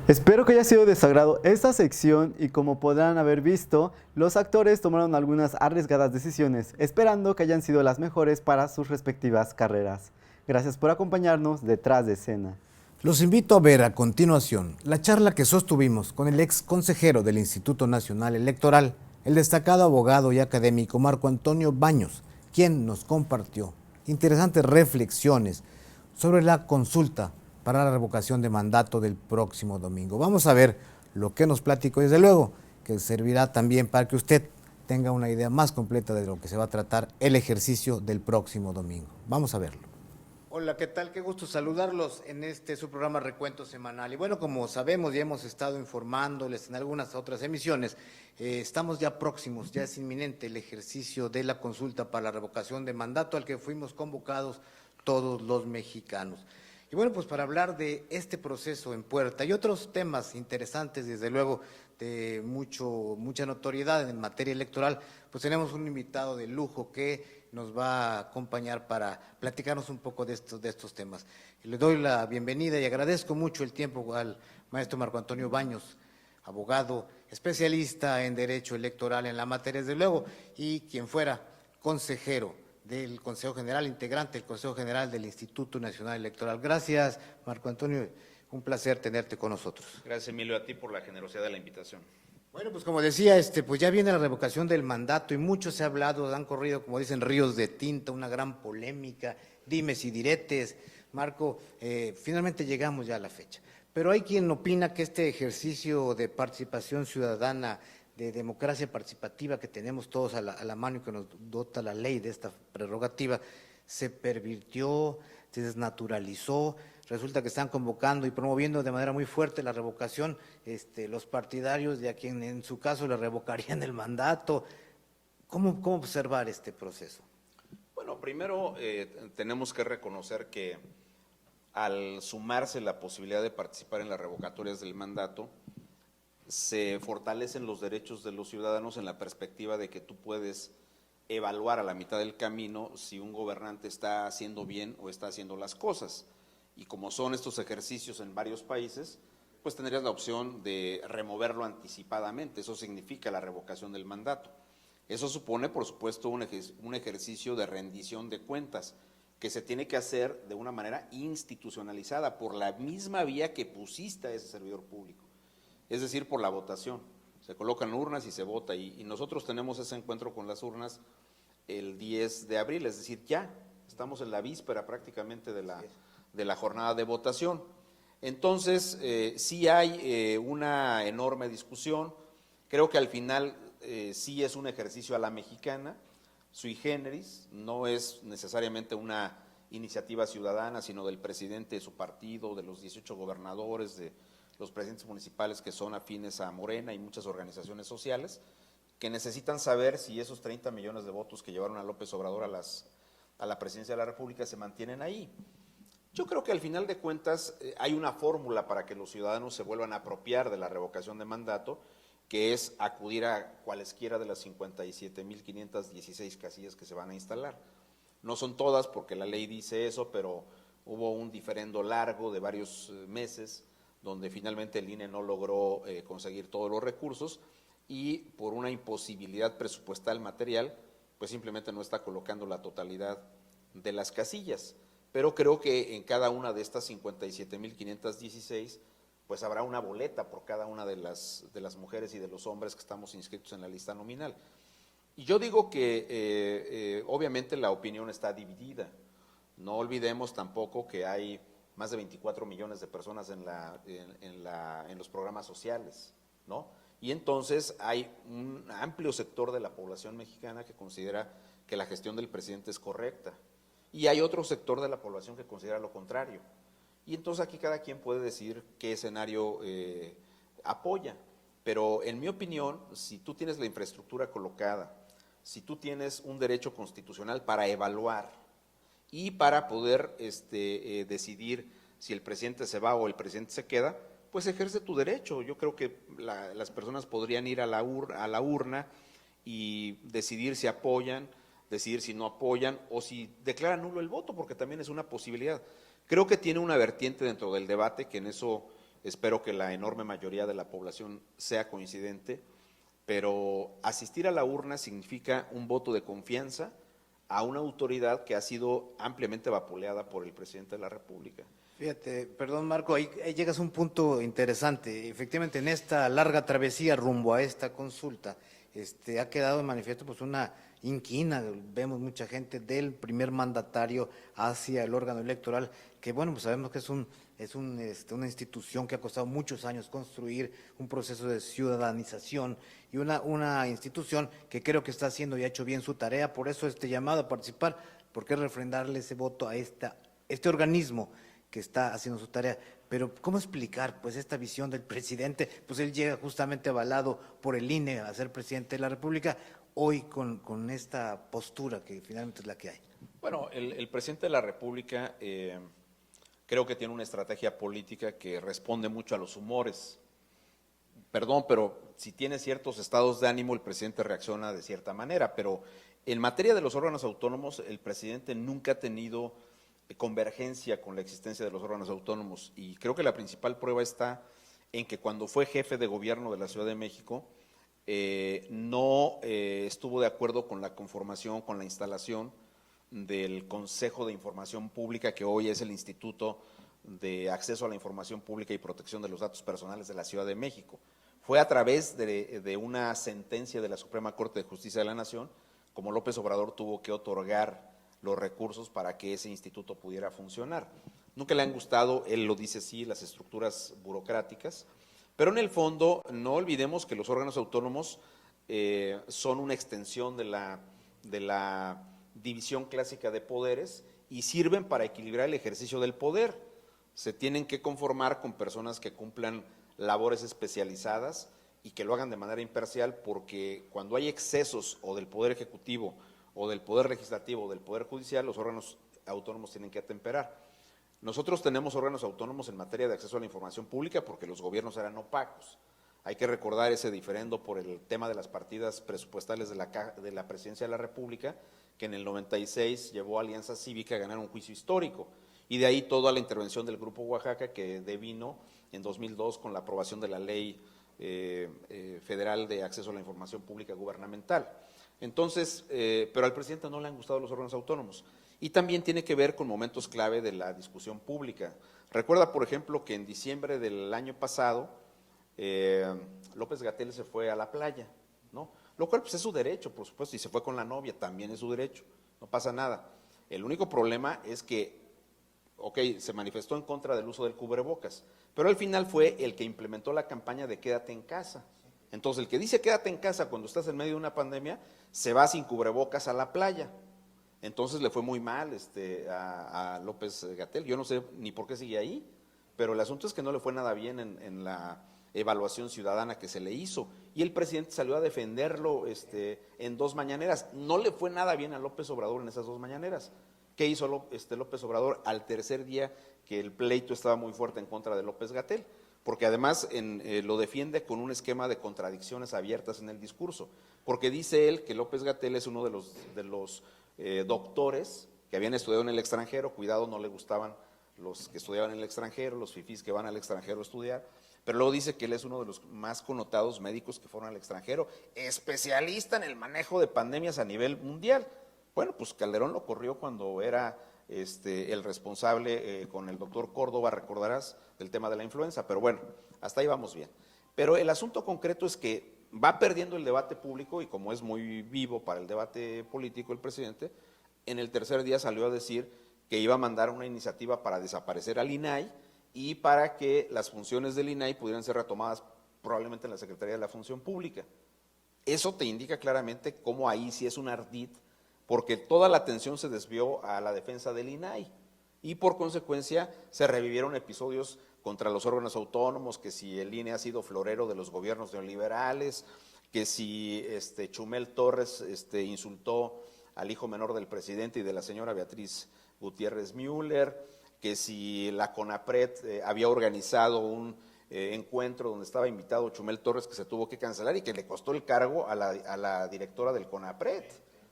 Espero que haya sido de su agrado esta sección y como podrán haber visto, los actores tomaron algunas arriesgadas decisiones, esperando que hayan sido las mejores para sus respectivas carreras. Gracias por acompañarnos detrás de escena. Los invito a ver a continuación la charla que sostuvimos con el ex consejero del Instituto Nacional Electoral, el destacado abogado y académico Marco Antonio Baños, quien nos compartió interesantes reflexiones sobre la consulta para la revocación de mandato del próximo domingo. Vamos a ver lo que nos platicó, desde luego, que servirá también para que usted tenga una idea más completa de lo que se va a tratar el ejercicio del próximo domingo. Vamos a verlo. Hola, ¿qué tal? Qué gusto saludarlos en su programa Recuento Semanal. Y bueno, como sabemos y hemos estado informándoles en algunas otras emisiones, estamos ya próximos, ya es inminente el ejercicio de la consulta para la revocación de mandato al que fuimos convocados todos los mexicanos. Y bueno, pues para hablar de este proceso en puerta y otros temas interesantes, desde luego, de mucha notoriedad en materia electoral, pues tenemos un invitado de lujo que nos va a acompañar para platicarnos un poco de estos temas. Le doy la bienvenida y agradezco mucho el tiempo al maestro Marco Antonio Baños, abogado, especialista en derecho electoral en la materia, desde luego, y quien fuera consejero del Consejo General, integrante del Consejo General del Instituto Nacional Electoral. Gracias, Marco Antonio, un placer tenerte con nosotros. Gracias, Emilio, a ti por la generosidad de la invitación. Bueno, pues como decía, pues ya viene la revocación del mandato y mucho se ha hablado, han corrido, como dicen, ríos de tinta, una gran polémica, dimes y diretes. Marco, finalmente llegamos ya a la fecha, pero hay quien opina que este ejercicio de participación ciudadana, de democracia participativa que tenemos todos a la mano y que nos dota la ley de esta prerrogativa, se pervirtió, se desnaturalizó. Resulta que están convocando y promoviendo de manera muy fuerte la revocación los partidarios de a quien en su caso le revocarían el mandato. ¿Cómo observar este proceso? Bueno, primero tenemos que reconocer que al sumarse la posibilidad de participar en las revocatorias del mandato, se fortalecen los derechos de los ciudadanos en la perspectiva de que tú puedes evaluar a la mitad del camino si un gobernante está haciendo bien o está haciendo las cosas. Y como son estos ejercicios en varios países, pues tendrías la opción de removerlo anticipadamente. Eso significa la revocación del mandato. Eso supone, por supuesto, un ejercicio de rendición de cuentas que se tiene que hacer de una manera institucionalizada por la misma vía que pusiste a ese servidor público, es decir, por la votación. Se colocan urnas y se vota, y nosotros tenemos ese encuentro con las urnas el 10 de abril, es decir, ya estamos en la víspera prácticamente de la jornada de votación. Entonces, sí hay una enorme discusión. Creo que al final sí es un ejercicio a la mexicana, sui generis, no es necesariamente una iniciativa ciudadana, sino del presidente de su partido, de los 18 gobernadores, de los presidentes municipales que son afines a Morena y muchas organizaciones sociales, que necesitan saber si esos 30 millones de votos que llevaron a López Obrador a la presidencia de la República se mantienen ahí. Yo creo que al final de cuentas hay una fórmula para que los ciudadanos se vuelvan a apropiar de la revocación de mandato, que es acudir a cualesquiera de las 57.516 casillas que se van a instalar. No son todas porque la ley dice eso, pero hubo un diferendo largo de varios meses donde finalmente el INE no logró conseguir todos los recursos y por una imposibilidad presupuestal material, pues simplemente no está colocando la totalidad de las casillas. Pero creo que en cada una de estas 57.516 pues habrá una boleta por cada una de las mujeres y de los hombres que estamos inscritos en la lista nominal. Y yo digo que obviamente la opinión está dividida. No olvidemos tampoco que hay más de 24 millones de personas en los programas sociales, ¿no? Y entonces hay un amplio sector de la población mexicana que considera que la gestión del presidente es correcta. Y hay otro sector de la población que considera lo contrario. Y entonces aquí cada quien puede decir qué escenario apoya. Pero en mi opinión, si tú tienes la infraestructura colocada, si tú tienes un derecho constitucional para evaluar y para poder decidir si el presidente se va o el presidente se queda, pues ejerce tu derecho. Yo creo que las personas podrían ir a la urna y decidir si apoyan, decidir si no apoyan o si declaran nulo el voto, porque también es una posibilidad. Creo que tiene una vertiente dentro del debate, que en eso espero que la enorme mayoría de la población sea coincidente, pero asistir a la urna significa un voto de confianza a una autoridad que ha sido ampliamente vapuleada por el presidente de la República. Fíjate, perdón Marco, ahí llegas a un punto interesante. Efectivamente, en esta larga travesía rumbo a esta consulta, ha quedado de manifiesto pues una inquina, vemos mucha gente del primer mandatario hacia el órgano electoral, que bueno, pues sabemos que es una institución que ha costado muchos años construir, un proceso de ciudadanización y una institución que creo que está haciendo y ha hecho bien su tarea. Por eso este llamado a participar, porque es refrendarle ese voto a este organismo que está haciendo su tarea. Pero ¿cómo explicar pues esta visión del presidente? Pues él llega justamente avalado por el INE a ser presidente de la República, hoy con esta postura que finalmente es la que hay. Bueno, el presidente de la República creo que tiene una estrategia política que responde mucho a los humores. Perdón, pero si tiene ciertos estados de ánimo, el presidente reacciona de cierta manera, pero en materia de los órganos autónomos, el presidente nunca ha tenido convergencia con la existencia de los órganos autónomos, y creo que la principal prueba está en que cuando fue jefe de gobierno de la Ciudad de México, no estuvo de acuerdo con la conformación, con la instalación del Consejo de Información Pública, que hoy es el Instituto de Acceso a la Información Pública y Protección de los Datos Personales de la Ciudad de México. Fue a través de una sentencia de la Suprema Corte de Justicia de la Nación como López Obrador tuvo que otorgar los recursos para que ese instituto pudiera funcionar. Nunca le han gustado, él lo dice así, las estructuras burocráticas, pero en el fondo no olvidemos que los órganos autónomos son una extensión de la división clásica de poderes y sirven para equilibrar el ejercicio del poder. Se tienen que conformar con personas que cumplan labores especializadas y que lo hagan de manera imparcial, porque cuando hay excesos o del Poder Ejecutivo o del Poder Legislativo o del Poder Judicial, los órganos autónomos tienen que atemperar. Nosotros tenemos órganos autónomos en materia de acceso a la información pública porque los gobiernos eran opacos. Hay que recordar ese diferendo por el tema de las partidas presupuestales de la Presidencia de la República, que en el 96 llevó a Alianza Cívica a ganar un juicio histórico, y de ahí toda la intervención del Grupo Oaxaca, que devino en 2002 con la aprobación de la Ley Federal de Acceso a la Información Pública Gubernamental. Entonces, pero al presidente no le han gustado los órganos autónomos, y también tiene que ver con momentos clave de la discusión pública. Recuerda, por ejemplo, que en diciembre del año pasado, López-Gatell se fue a la playa, ¿no? Lo cual pues es su derecho, por supuesto, y se fue con la novia, también es su derecho, no pasa nada. El único problema es que, se manifestó en contra del uso del cubrebocas, pero al final fue el que implementó la campaña de quédate en casa. Entonces, el que dice quédate en casa cuando estás en medio de una pandemia, se va sin cubrebocas a la playa. Entonces le fue muy mal a López-Gatell. Yo no sé ni por qué sigue ahí, pero el asunto es que no le fue nada bien en la evaluación ciudadana que se le hizo, y el presidente salió a defenderlo en 2 mañaneras. No le fue nada bien a López Obrador en esas 2 mañaneras. ¿Qué hizo López Obrador al tercer día que el pleito estaba muy fuerte en contra de López-Gatell? Porque además lo defiende con un esquema de contradicciones abiertas en el discurso, porque dice él que López-Gatell es uno de los doctores que habían estudiado en el extranjero. Cuidado, no le gustaban los que estudiaban en el extranjero, los fifís que van al extranjero a estudiar, pero luego dice que él es uno de los más connotados médicos que fueron al extranjero, especialista en el manejo de pandemias a nivel mundial. Bueno, pues Calderón lo corrió cuando era el responsable con el doctor Córdoba, recordarás, del tema de la influenza, pero bueno, hasta ahí vamos bien. Pero el asunto concreto es que va perdiendo el debate público, y como es muy vivo para el debate político el presidente, en el tercer día salió a decir que iba a mandar una iniciativa para desaparecer al INAI y para que las funciones del INAI pudieran ser retomadas probablemente en la Secretaría de la Función Pública. Eso te indica claramente cómo ahí sí es un ardid, porque toda la atención se desvió a la defensa del INAI, y por consecuencia se revivieron episodios contra los órganos autónomos, que si el INE ha sido florero de los gobiernos neoliberales, que si Chumel Torres insultó al hijo menor del presidente y de la señora Beatriz Gutiérrez Müller, que si la CONAPRED había organizado un encuentro donde estaba invitado Chumel Torres, que se tuvo que cancelar y que le costó el cargo a la directora del CONAPRED,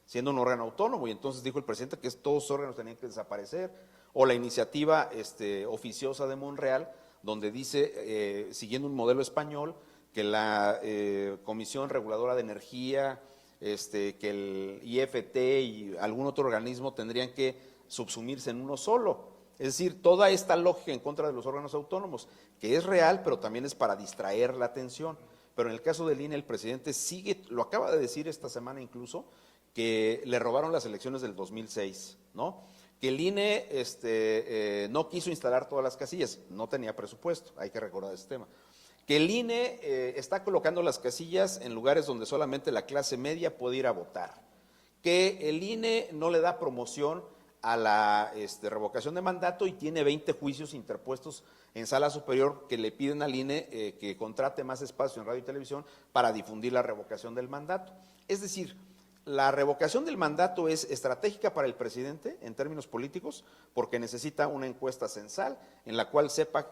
siendo un órgano autónomo, y entonces dijo el presidente que todos los órganos tenían que desaparecer. O la iniciativa oficiosa de Monreal, donde dice, siguiendo un modelo español, que la Comisión Reguladora de Energía, que el IFT y algún otro organismo tendrían que subsumirse en uno solo. Es decir, toda esta lógica en contra de los órganos autónomos, que es real, pero también es para distraer la atención. Pero en el caso del INE, el presidente sigue, lo acaba de decir esta semana incluso, que le robaron las elecciones del 2006, ¿no? Que el INE no quiso instalar todas las casillas, no tenía presupuesto, hay que recordar ese tema. Que el INE está colocando las casillas en lugares donde solamente la clase media puede ir a votar. Que el INE no le da promoción a la revocación de mandato y tiene 20 juicios interpuestos en sala superior que le piden al INE que contrate más espacio en radio y televisión para difundir la revocación del mandato. Es decir, la revocación del mandato es estratégica para el presidente en términos políticos, porque necesita una encuesta censal en la cual sepa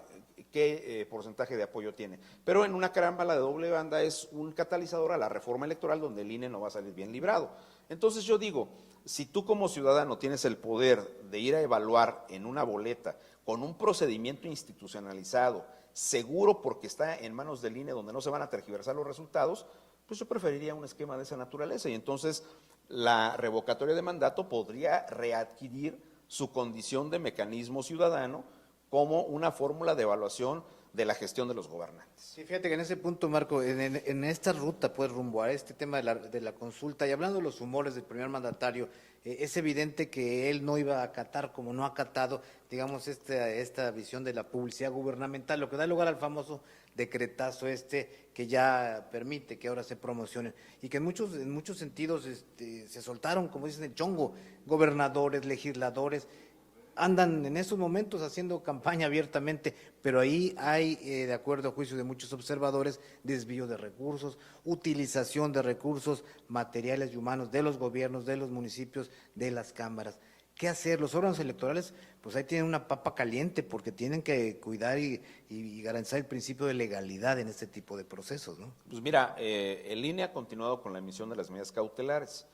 qué porcentaje de apoyo tiene. Pero en una carámbala de doble banda es un catalizador a la reforma electoral, donde el INE no va a salir bien librado. Entonces yo digo, si tú como ciudadano tienes el poder de ir a evaluar en una boleta con un procedimiento institucionalizado, seguro porque está en manos del INE, donde no se van a tergiversar los resultados, pues yo preferiría un esquema de esa naturaleza, y entonces la revocatoria de mandato podría readquirir su condición de mecanismo ciudadano como una fórmula de evaluación de la gestión de los gobernantes. Sí, fíjate que en ese punto, Marco, en esta ruta, pues, rumbo a este tema de la consulta, y hablando de los humores del primer mandatario, es evidente que él no iba a acatar, como no ha acatado, digamos, esta visión de la publicidad gubernamental, lo que da lugar al famoso decretazo que ya permite que ahora se promocionen, y que en muchos sentidos se soltaron, como dicen, el chongo, gobernadores, legisladores, andan en esos momentos haciendo campaña abiertamente, pero ahí hay, de acuerdo a juicio de muchos observadores, desvío de recursos, utilización de recursos materiales y humanos de los gobiernos, de los municipios, de las cámaras. ¿Qué hacer? Los órganos electorales, pues ahí tienen una papa caliente porque tienen que cuidar y garantizar el principio de legalidad en este tipo de procesos, ¿no? Pues mira, el INE ha continuado con la emisión de las medidas cautelares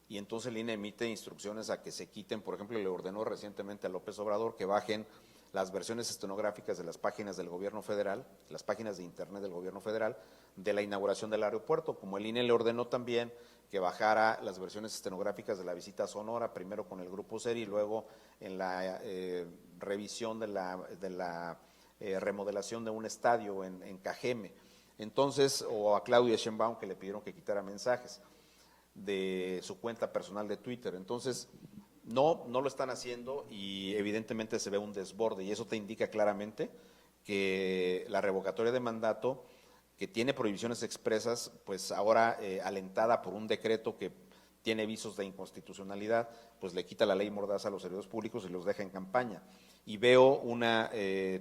y entonces el INE emite instrucciones a que se quiten, por ejemplo, le ordenó recientemente a López Obrador que bajen las versiones estenográficas de las páginas del gobierno federal, las páginas de internet del gobierno federal, de la inauguración del aeropuerto, como el INE le ordenó también que bajara las versiones estenográficas de la visita a Sonora, primero con el Grupo Seri y luego en la revisión de la remodelación de un estadio en Cajeme. Entonces, o a Claudia Sheinbaum, que le pidieron que quitara mensajes de su cuenta personal de Twitter. Entonces, no lo están haciendo y evidentemente se ve un desborde y eso te indica claramente que la revocatoria de mandato, que tiene prohibiciones expresas, pues ahora alentada por un decreto que tiene visos de inconstitucionalidad, pues le quita la ley mordaza a los servidores públicos y los deja en campaña. Y veo una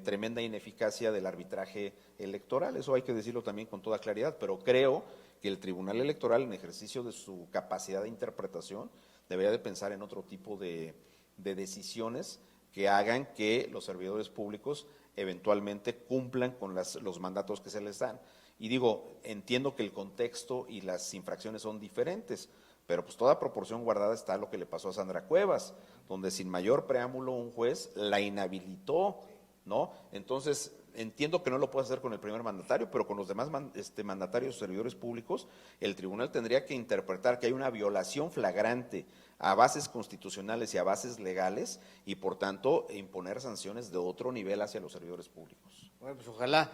tremenda ineficacia del arbitraje electoral, eso hay que decirlo también con toda claridad, pero creo que el Tribunal Electoral, en ejercicio de su capacidad de interpretación, debería de pensar en otro tipo de decisiones que hagan que los servidores públicos eventualmente cumplan con los mandatos que se les dan. Y digo, entiendo que el contexto y las infracciones son diferentes, pero pues toda proporción guardada está lo que le pasó a Sandra Cuevas, donde sin mayor preámbulo un juez la inhabilitó, ¿no? Entonces, entiendo que no lo puede hacer con el primer mandatario, pero con los demás mandatarios o servidores públicos, el tribunal tendría que interpretar que hay una violación flagrante a bases constitucionales y a bases legales y por tanto imponer sanciones de otro nivel hacia los servidores públicos. Bueno, pues ojalá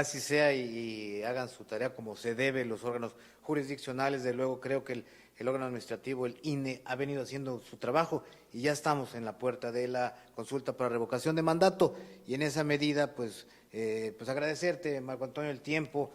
así sea y hagan su tarea como se debe los órganos jurisdiccionales. De luego creo que el órgano administrativo, el INE, ha venido haciendo su trabajo y ya estamos en la puerta de la consulta para revocación de mandato y en esa medida pues agradecerte, Marco Antonio, el tiempo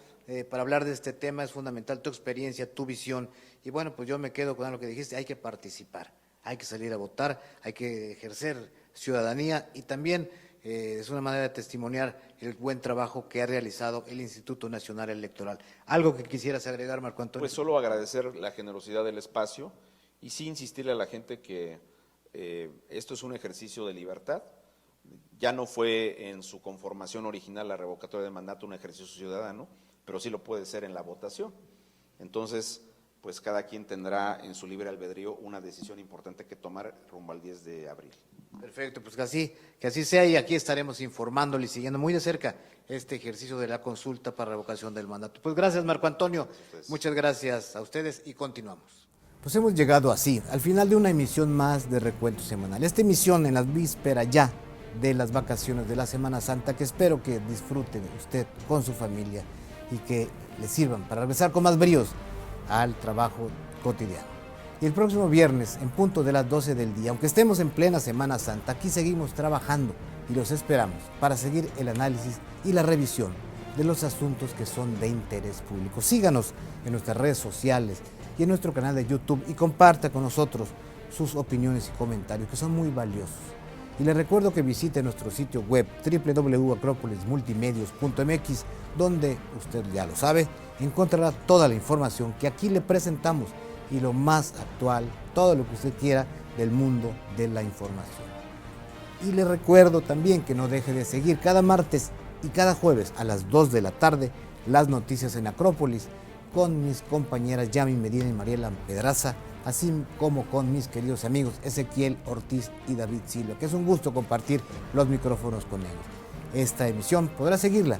para hablar de este tema. Es fundamental tu experiencia, tu visión y bueno, pues yo me quedo con lo que dijiste, hay que participar, hay que salir a votar, hay que ejercer ciudadanía y también es una manera de testimoniar el buen trabajo que ha realizado el Instituto Nacional Electoral. ¿Algo que quisieras agregar, Marco Antonio? Pues solo agradecer la generosidad del espacio y sí insistirle a la gente que esto es un ejercicio de libertad. Ya no fue en su conformación original la revocatoria de mandato un ejercicio ciudadano, pero sí lo puede ser en la votación. Entonces, pues cada quien tendrá en su libre albedrío una decisión importante que tomar rumbo al 10 de abril. Perfecto, pues que así sea y aquí estaremos informándole y siguiendo muy de cerca este ejercicio de la consulta para revocación del mandato. Pues gracias, Marco Antonio, muchas gracias a ustedes y continuamos. Pues hemos llegado así, al final de una emisión más de Recuento Semanal. Esta emisión en las vísperas ya de las vacaciones de la Semana Santa, que espero que disfruten usted con su familia y que le sirvan para regresar con más bríos al trabajo cotidiano. Y el próximo viernes, en punto de las 12 del día, aunque estemos en plena Semana Santa, aquí seguimos trabajando y los esperamos para seguir el análisis y la revisión de los asuntos que son de interés público. Síganos en nuestras redes sociales y en nuestro canal de YouTube y comparta con nosotros sus opiniones y comentarios que son muy valiosos. Y les recuerdo que visite nuestro sitio web www.acropolismultimedios.mx, donde usted ya lo sabe, encontrará toda la información que aquí le presentamos y lo más actual, todo lo que usted quiera del mundo de la información. Y le recuerdo también que no deje de seguir cada martes y cada jueves a las 2 de la tarde las noticias en Acrópolis con mis compañeras Yami Medina y Mariela Pedraza, así como con mis queridos amigos Ezequiel Ortiz y David Silva, que es un gusto compartir los micrófonos con ellos. Esta emisión podrá seguirla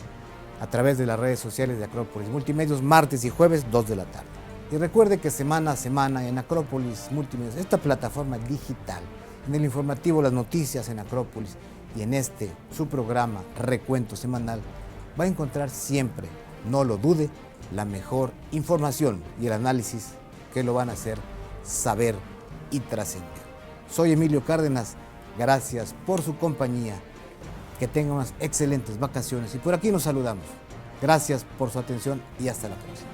a través de las redes sociales de Acrópolis Multimedios, martes y jueves 2 de la tarde. Y recuerde que semana a semana en Acrópolis Multimedios, esta plataforma digital, en el informativo Las Noticias en Acrópolis y en su programa Recuento Semanal, va a encontrar siempre, no lo dude, la mejor información y el análisis que lo van a hacer saber y trascender. Soy Emilio Cárdenas, gracias por su compañía, que tengan unas excelentes vacaciones y por aquí nos saludamos. Gracias por su atención y hasta la próxima.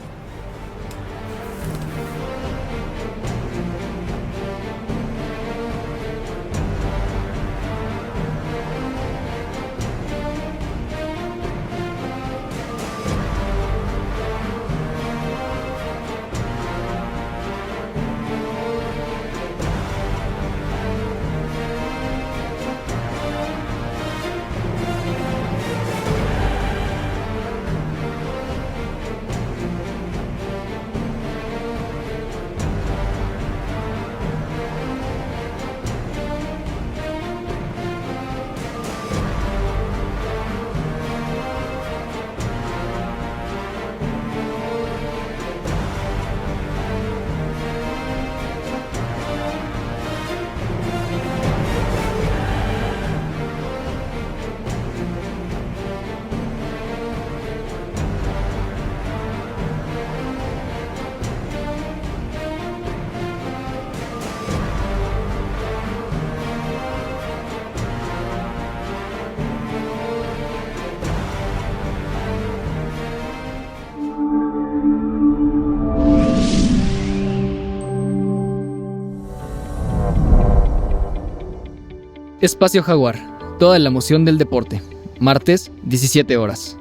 Espacio Jaguar, toda la emoción del deporte. Martes, 17 horas.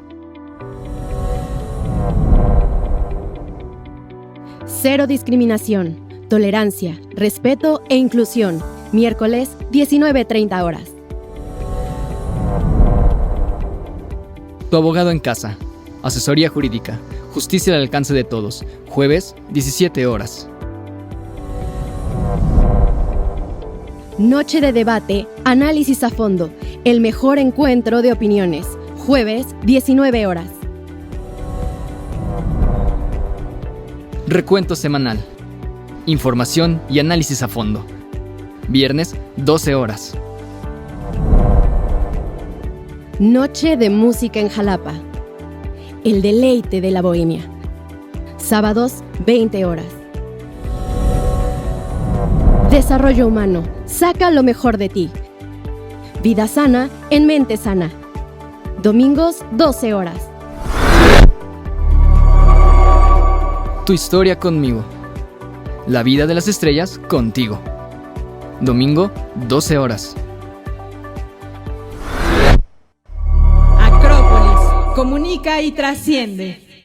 Cero discriminación, tolerancia, respeto e inclusión. Miércoles, 19:30 horas. Tu abogado en casa. Asesoría jurídica. Justicia al alcance de todos. Jueves, 17 horas. Noche de debate, análisis a fondo. El mejor encuentro de opiniones. Jueves, 19 horas. Recuento semanal. Información y análisis a fondo. Viernes, 12 horas. Noche de música en Jalapa. El deleite de la bohemia. Sábados, 20 horas. Desarrollo humano. Saca lo mejor de ti. Vida sana en mente sana. Domingos, 12 horas. Tu historia conmigo. La vida de las estrellas contigo. Domingo, 12 horas. Acrópolis. Comunica y trasciende.